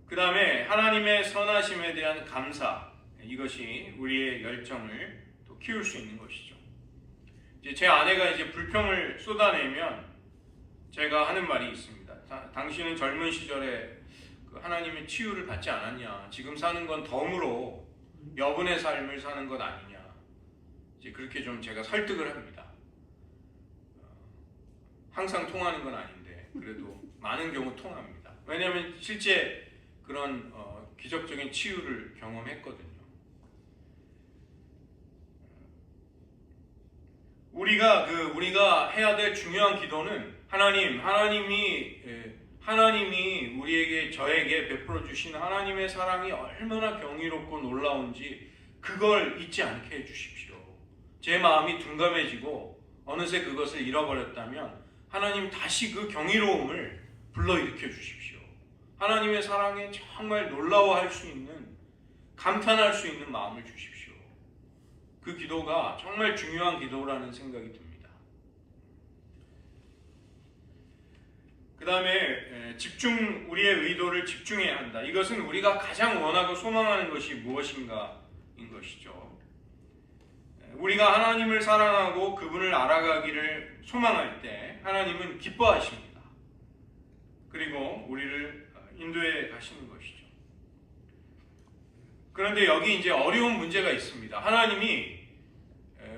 그 다음에 하나님의 선하심에 대한 감사, 이것이 우리의 열정을 또 키울 수 있는 것이죠. 이제 제 아내가 이제 불평을 쏟아내면 제가 하는 말이 있습니다. 당신은 젊은 시절에 그 하나님의 치유를 받지 않았냐? 지금 사는 건 덤으로 여분의 삶을 사는 것 아니냐? 이제 그렇게 좀 제가 설득을 합니다. 항상 통하는 건 아닌데 그래도 많은 경우 통합니다. 왜냐하면 실제 그런 기적적인 치유를 경험했거든요. 우리가 해야 될 중요한 기도는 하나님이 우리에게 저에게 베풀어 주신 하나님의 사랑이 얼마나 경이롭고 놀라운지 그걸 잊지 않게 해주십시오. 제 마음이 둔감해지고 어느새 그것을 잃어버렸다면 하나님 다시 그 경이로움을 불러일으켜 주십시오. 하나님의 사랑에 정말 놀라워할 수 있는, 감탄할 수 있는 마음을 주십시오. 그 기도가 정말 중요한 기도라는 생각이 듭니다. 그 다음에 우리의 의도를 집중해야 한다. 이것은 우리가 가장 원하고 소망하는 것이 무엇인가인 것이죠. 우리가 하나님을 사랑하고 그분을 알아가기를 소망할 때 하나님은 기뻐하십니다. 그리고 우리를 인도해 가시는 것이죠. 그런데 여기 이제 어려운 문제가 있습니다. 하나님이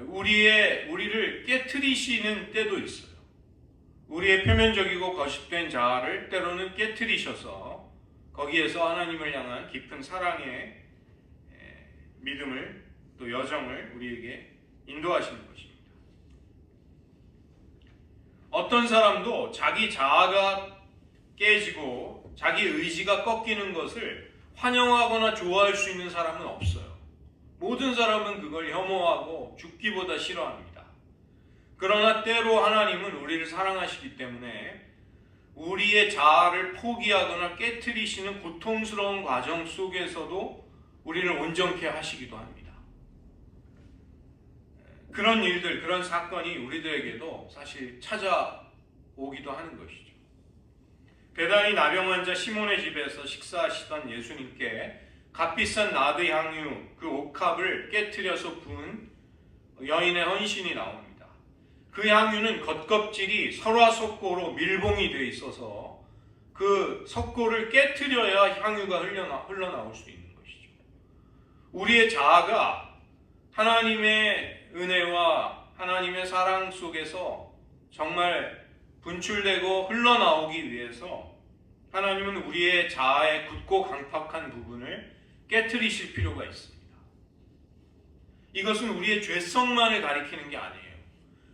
우리를 깨트리시는 때도 있어요. 우리의 표면적이고 거짓된 자아를 때로는 깨트리셔서 거기에서 하나님을 향한 깊은 사랑의 믿음을 또 여정을 우리에게 인도하시는 것입니다. 어떤 사람도 자기 자아가 깨지고 자기 의지가 꺾이는 것을 환영하거나 좋아할 수 있는 사람은 없어요. 모든 사람은 그걸 혐오하고 죽기보다 싫어합니다. 그러나 때로 하나님은 우리를 사랑하시기 때문에 우리의 자아를 포기하거나 깨트리시는 고통스러운 과정 속에서도 우리를 온전케 하시기도 합니다. 그런 일들, 그런 사건이 우리들에게도 사실 찾아오기도 하는 것이죠. 배단위 나병 환자 시몬의 집에서 식사하시던 예수님께 값비싼 나드 향유, 그 옥합을 깨트려서 부은 여인의 헌신이 나옵니다. 그 향유는 겉껍질이 설화석고로 밀봉이 되어 있어서 그 석고를 깨트려야 향유가 흘러나올 수 있는 것이죠. 우리의 자아가 하나님의 은혜와 하나님의 사랑 속에서 정말 분출되고 흘러나오기 위해서 하나님은 우리의 자아의 굳고 강팍한 부분을 깨트리실 필요가 있습니다. 이것은 우리의 죄성만을 가리키는 게 아니에요.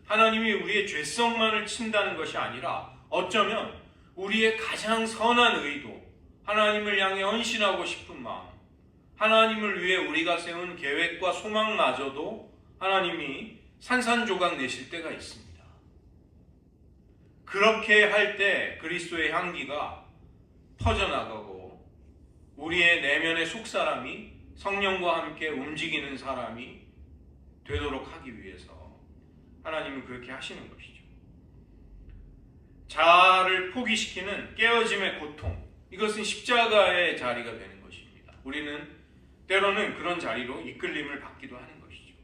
하나님이 우리의 죄성만을 친다는 것이 아니라 어쩌면 우리의 가장 선한 의도, 하나님을 향해 헌신하고 싶은 마음, 하나님을 위해 우리가 세운 계획과 소망마저도 하나님이 산산조각 내실 때가 있습니다. 그렇게 할 때 그리스도의 향기가 퍼져나가고 우리의 내면의 속사람이 성령과 함께 움직이는 사람이 되도록 하기 위해서 하나님은 그렇게 하시는 것이죠. 자아를 포기시키는 깨어짐의 고통, 이것은 십자가의 자리가 되는 것입니다. 우리는 때로는 그런 자리로 이끌림을 받기도 하는 것이죠.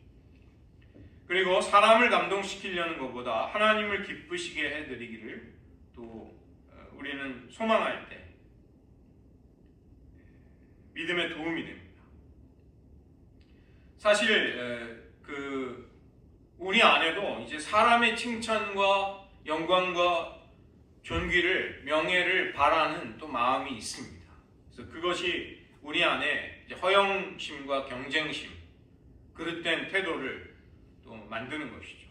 그리고 사람을 감동시키려는 것보다 하나님을 기쁘시게 해드리기를 또 우리는 소망할 때 믿음의 도움이 됩니다. 사실 우리 안에도 이제 사람의 칭찬과 영광과 존귀를, 명예를 바라는 또 마음이 있습니다. 그래서 그것이 우리 안에 허영심과 경쟁심, 그릇된 태도를 또 만드는 것이죠.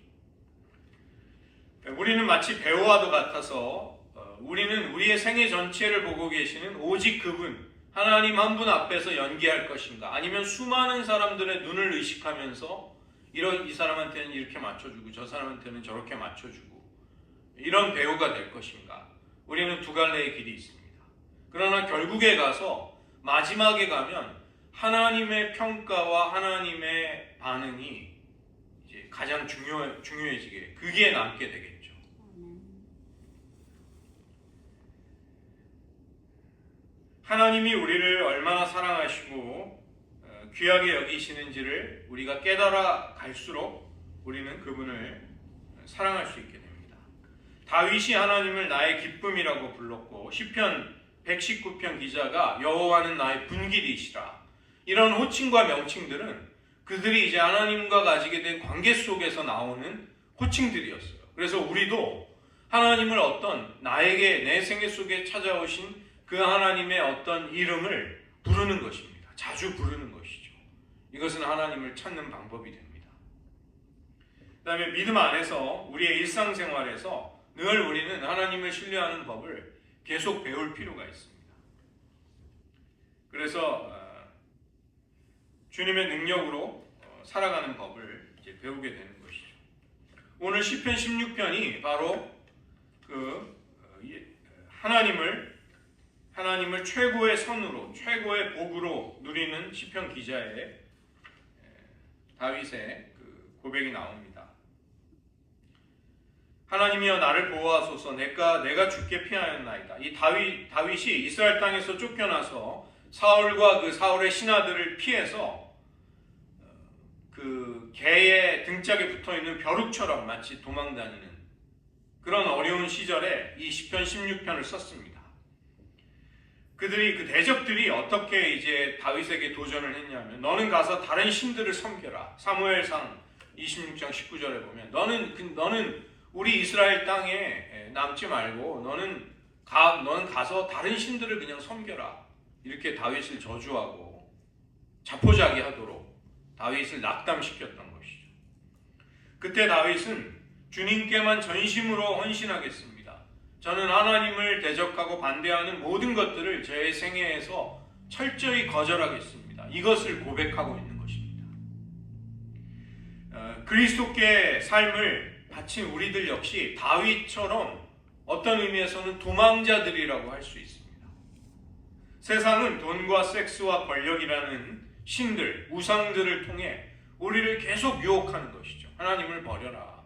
우리는 마치 배우와도 같아서 우리는 우리의 생애 전체를 보고 계시는 오직 그분, 하나님 한 분 앞에서 연기할 것인가, 아니면 수많은 사람들의 눈을 의식하면서 이 사람한테는 이렇게 맞춰주고 저 사람한테는 저렇게 맞춰주고 이런 배우가 될 것인가. 우리는 두 갈래의 길이 있습니다. 그러나 결국에 가서 마지막에 가면 하나님의 평가와 하나님의 반응이 이제 가장 중요해지게, 그게 남게 되겠죠. 하나님이 우리를 얼마나 사랑하시고 귀하게 여기시는지를 우리가 깨달아 갈수록 우리는 그분을 사랑할 수 있게 됩니다. 다윗이 하나님을 나의 기쁨이라고 불렀고, 시편 119편 기자가 여호와는 나의 분길이시라, 이런 호칭과 명칭들은 그들이 이제 하나님과 가지게 된 관계 속에서 나오는 호칭들이었어요. 그래서 우리도 하나님을 어떤 나에게 내 생애 속에 찾아오신 그 하나님의 어떤 이름을 부르는 것입니다. 자주 부르는 것이죠. 이것은 하나님을 찾는 방법이 됩니다. 그 다음에 믿음 안에서 우리의 일상생활에서 늘 우리는 하나님을 신뢰하는 법을 계속 배울 필요가 있습니다. 그래서 주님의 능력으로 살아가는 법을 이제 배우게 되는 것이죠. 오늘 시편 16편이 바로 하나님을 최고의 선으로, 최고의 복으로 누리는 시편 기자의 다윗의 그 고백이 나옵니다. 하나님이여 나를 보호하소서. 내가 주께 피하였나이다. 이 다윗이 이스라엘 땅에서 쫓겨나서 사울과 그 사울의 신하들을 피해서 그 개의 등짝에 붙어있는 벼룩처럼 마치 도망다니는 그런 어려운 시절에 이 시편 16편을 썼습니다. 그 대적들이 어떻게 이제 다윗에게 도전을 했냐면, 너는 가서 다른 신들을 섬겨라. 사무엘상 26장 19절에 보면 너는 우리 이스라엘 땅에 남지 말고 너는 가서 다른 신들을 그냥 섬겨라. 이렇게 다윗을 저주하고 자포자기하도록 다윗을 낙담시켰던 것이죠. 그때 다윗은 주님께만 전심으로 헌신하겠습니다. 저는 하나님을 대적하고 반대하는 모든 것들을 제 생애에서 철저히 거절하겠습니다. 이것을 고백하고 있는 것입니다. 그리스도께 삶을 바친 우리들 역시 다윗처럼 어떤 의미에서는 도망자들이라고 할 수 있습니다. 세상은 돈과 섹스와 권력이라는 신들, 우상들을 통해 우리를 계속 유혹하는 것이죠. 하나님을 버려라.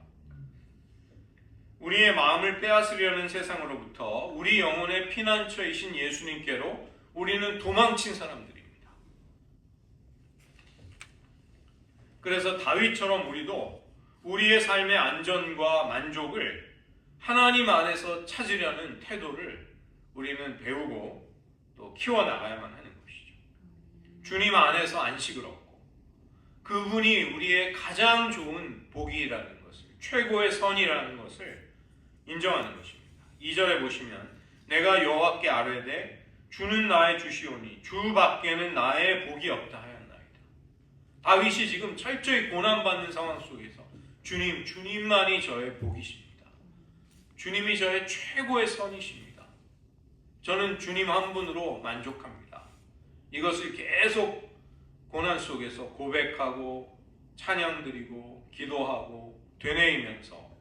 우리의 마음을 빼앗으려는 세상으로부터 우리 영혼의 피난처이신 예수님께로 우리는 도망친 사람들입니다. 그래서 다윗처럼 우리도 우리의 삶의 안전과 만족을 하나님 안에서 찾으려는 태도를 우리는 배우고 또 키워나가야만 하는 것이죠. 주님 안에서 안식을 얻고 그분이 우리의 가장 좋은 복이라는 것을, 최고의 선이라는 것을 인정하는 것입니다. 2절에 보시면 내가 여호와께 아뢰되 주는 나의 주시오니 주 밖에는 나의 복이 없다 하였나이다. 다윗이 지금 철저히 고난받는 상황 속에서 주님만이 저의 복이십니다. 주님이 저의 최고의 선이십니다. 저는 주님 한 분으로 만족합니다. 이것을 계속 고난 속에서 고백하고 찬양 드리고 기도하고 되뇌이면서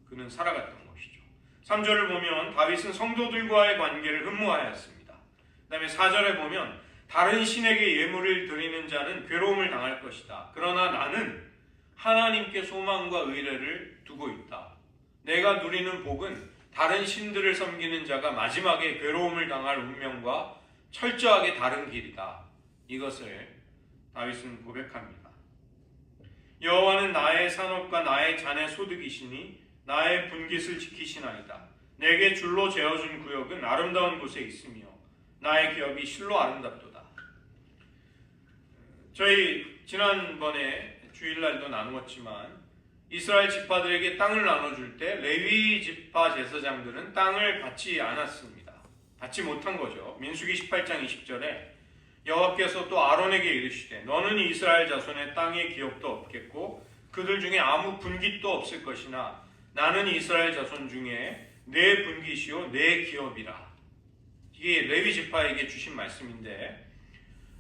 그는 살아갔던 것이죠. 3절을 보면 다윗은 성도들과의 관계를 흠모하였습니다. 그 다음에 4절에 보면 다른 신에게 예물을 드리는 자는 괴로움을 당할 것이다. 그러나 나는 하나님께 소망과 의뢰를 두고 있다. 내가 누리는 복은 다른 신들을 섬기는 자가 마지막에 괴로움을 당할 운명과 철저하게 다른 길이다. 이것을 다윗은 고백합니다. 여호와는 나의 산업과 나의 잔의 소득이시니 나의 분깃을 지키시나이다. 내게 줄로 재어준 구역은 아름다운 곳에 있으며 나의 기업이 실로 아름답도다. 저희 지난번에 주일날도 나누었지만 이스라엘 지파들에게 땅을 나눠줄 때 레위 지파 제사장들은 땅을 받지 않았습니다. 받지 못한 거죠. 민수기 18장 20절에 여호와께서 또 아론에게 이르시되 너는 이스라엘 자손의 땅의 기업도 없겠고 그들 중에 아무 분깃도 없을 것이나 나는 이스라엘 자손 중에 내 분깃이요 내 기업이라. 이게 레위 지파에게 주신 말씀인데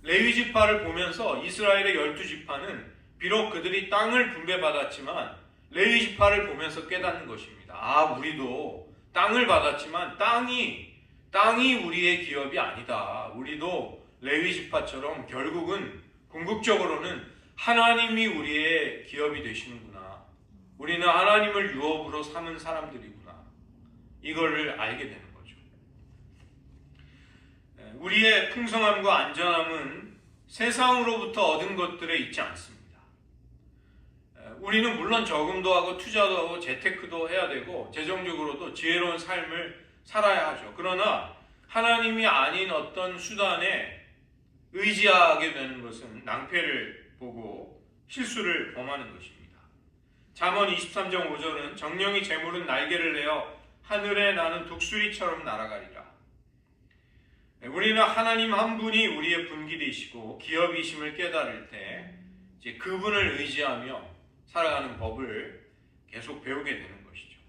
레위 지파를 보면서 이스라엘의 12지파는 비록 그들이 땅을 분배받았지만 레위 지파를 보면서 깨닫는 것입니다. 아, 우리도 땅을 받았지만 땅이 우리의 기업이 아니다. 우리도 레위 지파처럼 결국은 궁극적으로는 하나님이 우리의 기업이 되시는구나. 우리는 하나님을 유업으로 삼은 사람들이구나. 이거를 알게 되는 거죠. 우리의 풍성함과 안전함은 세상으로부터 얻은 것들에 있지 않습니다. 우리는 물론 저금도 하고 투자도 하고 재테크도 해야 되고 재정적으로도 지혜로운 삶을 살아야 하죠. 그러나 하나님이 아닌 어떤 수단에 의지하게 되는 것은 낭패를 보고 실수를 범하는 것입니다. 잠언 23장 5절은 정령이 재물은 날개를 내어 하늘에 나는 독수리처럼 날아가리라. 우리는 하나님 한 분이 우리의 분깃이시고 기업이심을 깨달을 때 이제 그분을 의지하며 살아가는 법을 계속 배우게 되는 것이죠.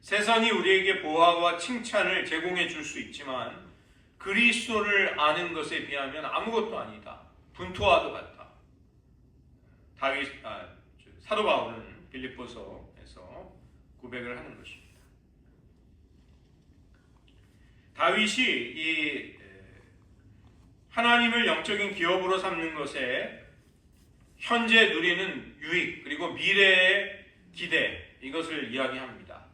세상이 우리에게 보화와 칭찬을 제공해 줄 수 있지만 그리스도를 아는 것에 비하면 아무것도 아니다. 분토와도 같다. 사도 바울은 빌립보서에서 고백을 하는 것입니다. 다윗이 이 하나님을 영적인 기업으로 삼는 것에 현재 누리는 유익 그리고 미래의 기대 이것을 이야기합니다.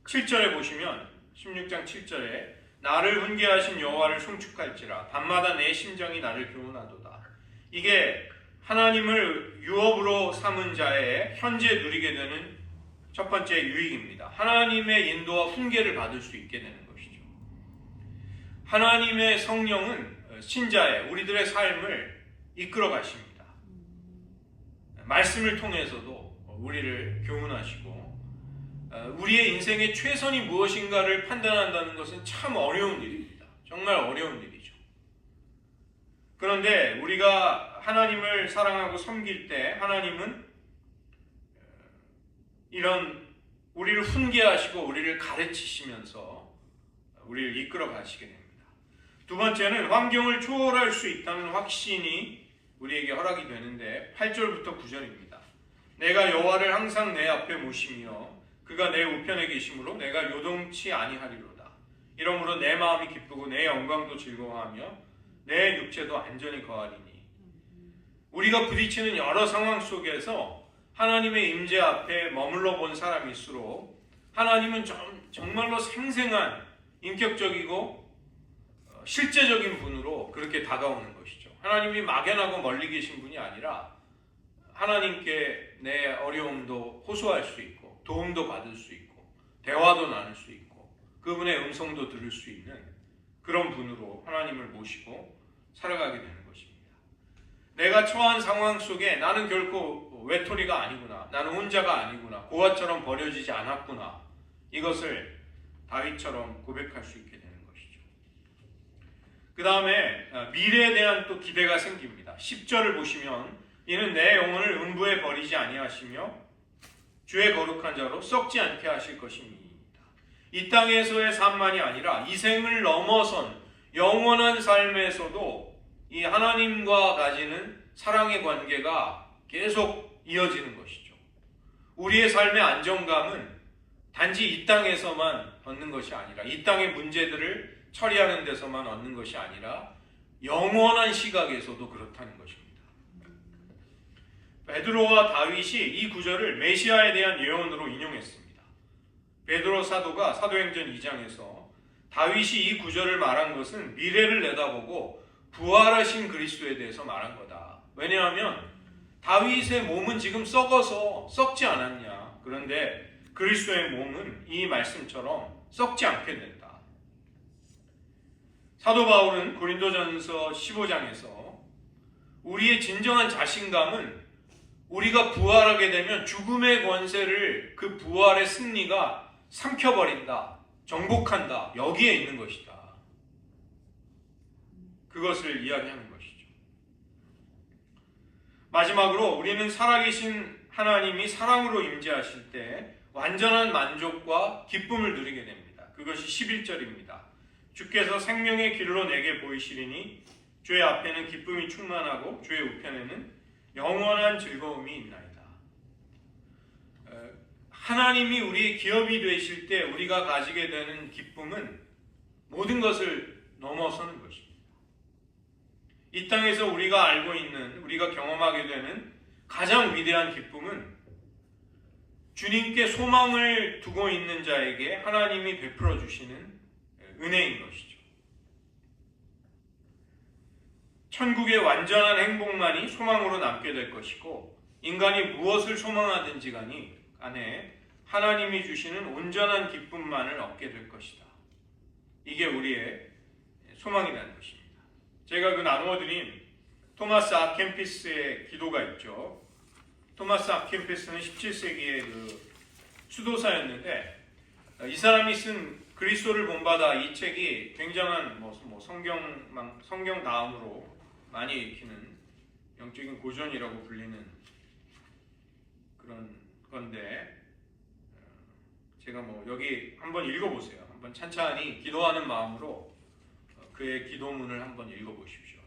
7절에 보시면 16장 7절에 나를 훈계하신 여호와를 송축할지라 밤마다 내 심정이 나를 교훈하도다. 이게 하나님을 유업으로 삼은 자의 현재 누리게 되는 첫 번째 유익입니다. 하나님의 인도와 훈계를 받을 수 있게 되는 것이죠. 하나님의 성령은 신자의 우리들의 삶을 이끌어 가십니다. 말씀을 통해서도 우리를 교훈하시고 우리의 인생의 최선이 무엇인가를 판단한다는 것은 참 어려운 일입니다. 정말 어려운 일이죠. 그런데 우리가 하나님을 사랑하고 섬길 때 하나님은 이런 우리를 훈계하시고 우리를 가르치시면서 우리를 이끌어 가시게 됩니다. 두 번째는 환경을 초월할 수 있다는 확신이 우리에게 허락이 되는데 8절부터 9절입니다. 내가 여호와를 항상 내 앞에 모시며 그가 내 우편에 계심으로 내가 요동치 아니하리로다. 이러므로 내 마음이 기쁘고 내 영광도 즐거워하며 내 육체도 안전히 거하리니. 우리가 부딪히는 여러 상황 속에서 하나님의 임재 앞에 머물러 본 사람일수록 하나님은 정말로 생생한 인격적이고 실제적인 분으로 그렇게 다가오는 것이죠. 하나님이 막연하고 멀리 계신 분이 아니라 하나님께 내 어려움도 호소할 수 있고 도움도 받을 수 있고 대화도 나눌 수 있고 그분의 음성도 들을 수 있는 그런 분으로 하나님을 모시고 살아가게 되는 것입니다. 내가 처한 상황 속에 나는 결코 외톨이가 아니구나. 나는 혼자가 아니구나. 고아처럼 버려지지 않았구나. 이것을 다윗처럼 고백할 수 있게 되는 것이죠. 그 다음에 미래에 대한 또 기대가 생깁니다. 10절을 보시면 이는 내 영혼을 음부에 버리지 아니하시며 주의 거룩한 자로 썩지 않게 하실 것입니다. 이 땅에서의 삶만이 아니라 이 생을 넘어선 영원한 삶에서도 이 하나님과 가지는 사랑의 관계가 계속 이어지는 것이죠. 우리의 삶의 안정감은 단지 이 땅에서만 얻는 것이 아니라 이 땅의 문제들을 처리하는 데서만 얻는 것이 아니라 영원한 시각에서도 그렇다는 것입니다. 베드로와 다윗이 이 구절을 메시아에 대한 예언으로 인용했습니다. 베드로 사도가 사도행전 2장에서 다윗이 이 구절을 말한 것은 미래를 내다보고 부활하신 그리스도에 대해서 말한 거다. 왜냐하면 다윗의 몸은 지금 썩어서 썩지 않았냐. 그런데 그리스도의 몸은 이 말씀처럼 썩지 않게 된다. 사도 바울은 고린도전서 15장에서 우리의 진정한 자신감은 우리가 부활하게 되면 죽음의 권세를 그 부활의 승리가 삼켜버린다, 정복한다, 여기에 있는 것이다. 그것을 이야기하는 것이죠. 마지막으로 우리는 살아계신 하나님이 사랑으로 임재하실 때 완전한 만족과 기쁨을 누리게 됩니다. 그것이 11절입니다. 주께서 생명의 길로 내게 보이시리니 주의 앞에는 기쁨이 충만하고 주의 우편에는 영원한 즐거움이 있나이다. 하나님이 우리의 기업이 되실 때 우리가 가지게 되는 기쁨은 모든 것을 넘어서는 것입니다. 이 땅에서 우리가 알고 있는, 우리가 경험하게 되는 가장 위대한 기쁨은 주님께 소망을 두고 있는 자에게 하나님이 베풀어 주시는 은혜인 것이죠. 천국의 완전한 행복만이 소망으로 남게 될 것이고, 인간이 무엇을 소망하든지 간에 하나님이 주시는 온전한 기쁨만을 얻게 될 것이다. 이게 우리의 소망이라는 것입니다. 제가 나누어드린 토마스 아켄피스의 기도가 있죠. 토마스 아켄피스는 17세기의 수도사였는데, 이 사람이 쓴 그리스도를 본받아, 이 책이 굉장한 성경 다음으로 많이 읽히는 영적인 고전이라고 불리는 그런 건데, 제가 여기 한번 읽어보세요. 한번 찬찬히 기도하는 마음으로 그의 기도문을 한번 읽어보십시오.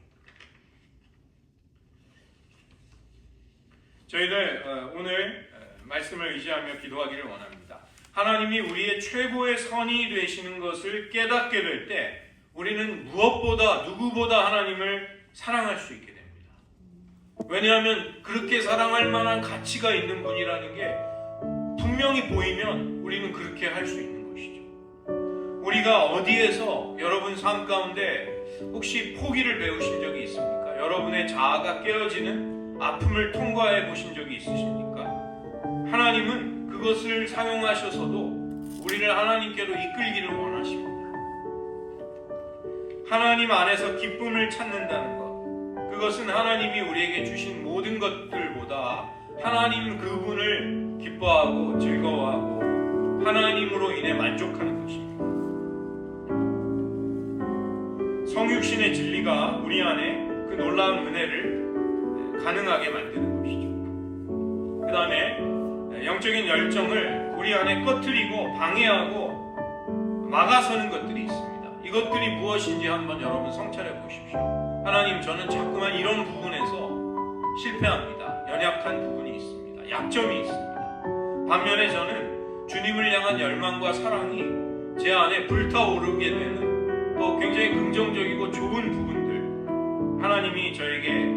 저희들 오늘 말씀을 의지하며 기도하기를 원합니다. 하나님이 우리의 최고의 선이 되시는 것을 깨닫게 될 때 우리는 무엇보다 누구보다 하나님을 사랑할 수 있게 됩니다. 왜냐하면 그렇게 사랑할 만한 가치가 있는 분이라는 게 분명히 보이면 우리는 그렇게 할 수 있는 것이죠. 우리가 어디에서 여러분 삶 가운데 혹시 포기를 배우신 적이 있습니까? 여러분의 자아가 깨어지는 아픔을 통과해 보신 적이 있으십니까? 하나님은 그것을 사용하셔서도 우리를 하나님께로 이끌기를 원하십니다. 하나님 안에서 기쁨을 찾는다는 것, 그것은 하나님이 우리에게 주신 모든 것들보다 하나님 그분을 기뻐하고 즐거워하고 하나님으로 인해 만족하는 것입니다. 성육신의 진리가 우리 안에 그 놀라운 은혜를 가능하게 만드는 것이죠. 그 다음에 영적인 열정을 우리 안에 꺼트리고 방해하고 막아서는 것들이 있습니다. 이것들이 무엇인지 한번 여러분 성찰해 보십시오. 하나님, 저는 자꾸만 이런 부분에서 실패합니다. 연약한 부분이 있습니다. 약점이 있습니다. 반면에 저는 주님을 향한 열망과 사랑이 제 안에 불타오르게 되는 또 굉장히 긍정적이고 좋은 부분들, 하나님이 저에게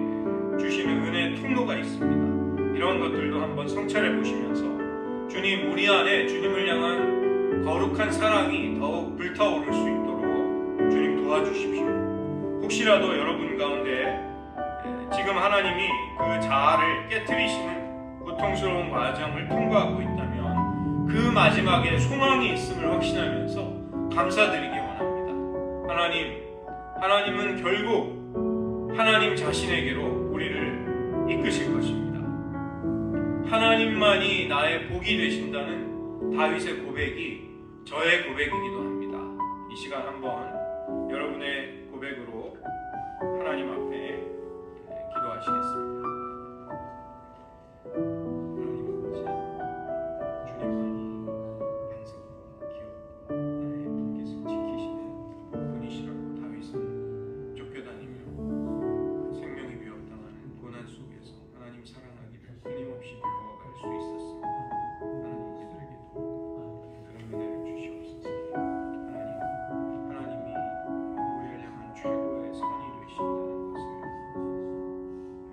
주시는 은혜의 통로가 있습니다. 이런 것들도 한번 성찰해 보시면서 주님, 우리 안에 주님을 향한 거룩한 사랑이 더욱 불타오를 수 있도록 주님 도와주십시오. 혹시라도 여러분 가운데 지금 하나님이 그 자아를 깨트리시는 고통스러운 과정을 통과하고 있다면 그 마지막에 소망이 있음을 확신하면서 감사드리기 원합니다. 하나님은 결국 하나님 자신에게로 우리를 이끄실 것입니다. 하나님만이 나의 복이 되신다는 다윗의 고백이 저의 고백이기도 합니다. 이 시간 한번 여러분의 고백으로 하나님 앞에 기도하시겠습니다. 하나님 아버지, 주님만이 반석과 기업과 나의 분깃을 지키시는 분이시라고 다윗은 쫓겨다니며 생명이 위협당하는 고난 속에서 하나님 사랑하기를 끊임없이 배워갈 수 있었습니다. 하나님, 그들에게도 그런 은혜를 주시옵소서. 하나님이 우리를 향한 최고의 선이 되신다는 것을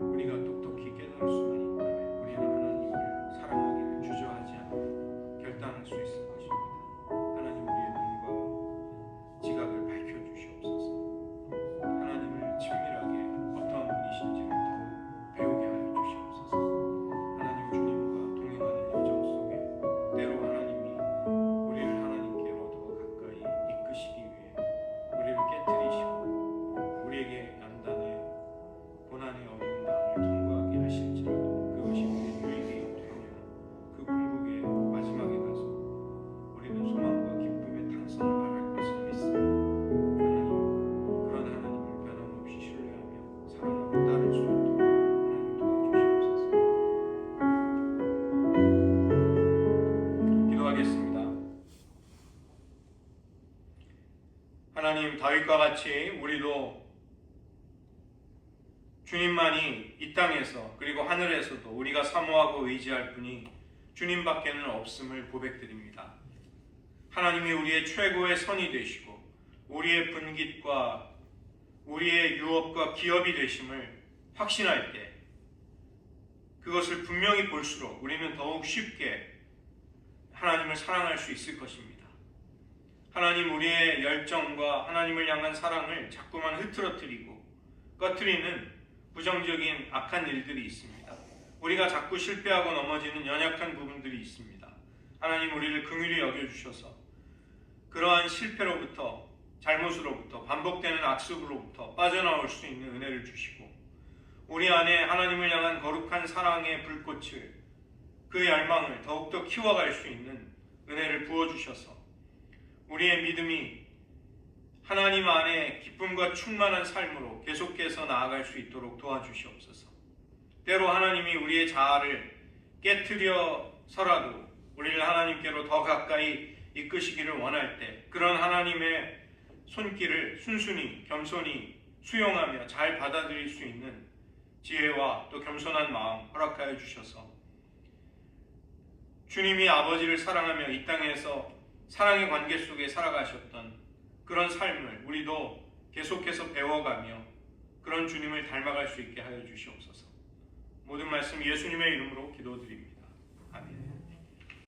우리가 다윗과 같이 우리도 주님만이 이 땅에서 그리고 하늘에서도 우리가 사모하고 의지할 분이 주님밖에는 없음을 고백드립니다. 하나님이 우리의 최고의 선이 되시고 우리의 분깃과 우리의 유업과 기업이 되심을 확신할 때 그것을 분명히 볼수록 우리는 더욱 쉽게 하나님을 사랑할 수 있을 것입니다. 하나님 우리의 열정과 하나님을 향한 사랑을 자꾸만 흐트러뜨리고 꺼트리는 부정적인 악한 일들이 있습니다. 우리가 자꾸 실패하고 넘어지는 연약한 부분들이 있습니다. 하나님 우리를 긍휼히 여겨주셔서 그러한 실패로부터 잘못으로부터 반복되는 악습으로부터 빠져나올 수 있는 은혜를 주시고 우리 안에 하나님을 향한 거룩한 사랑의 불꽃을 그 열망을 더욱더 키워갈 수 있는 은혜를 부어주셔서 우리의 믿음이 하나님 안에 기쁨과 충만한 삶으로 계속해서 나아갈 수 있도록 도와주시옵소서. 때로 하나님이 우리의 자아를 깨트려서라도 우리를 하나님께로 더 가까이 이끄시기를 원할 때 그런 하나님의 손길을 순순히 겸손히 수용하며 잘 받아들일 수 있는 지혜와 또 겸손한 마음 허락하여 주셔서 주님이 아버지를 사랑하며 이 땅에서 사랑의 관계 속에 살아가셨던 그런 삶을 우리도 계속해서 배워가며 그런 주님을 닮아갈 수 있게 하여 주시옵소서. 모든 말씀 예수님의 이름으로 기도드립니다. 아멘.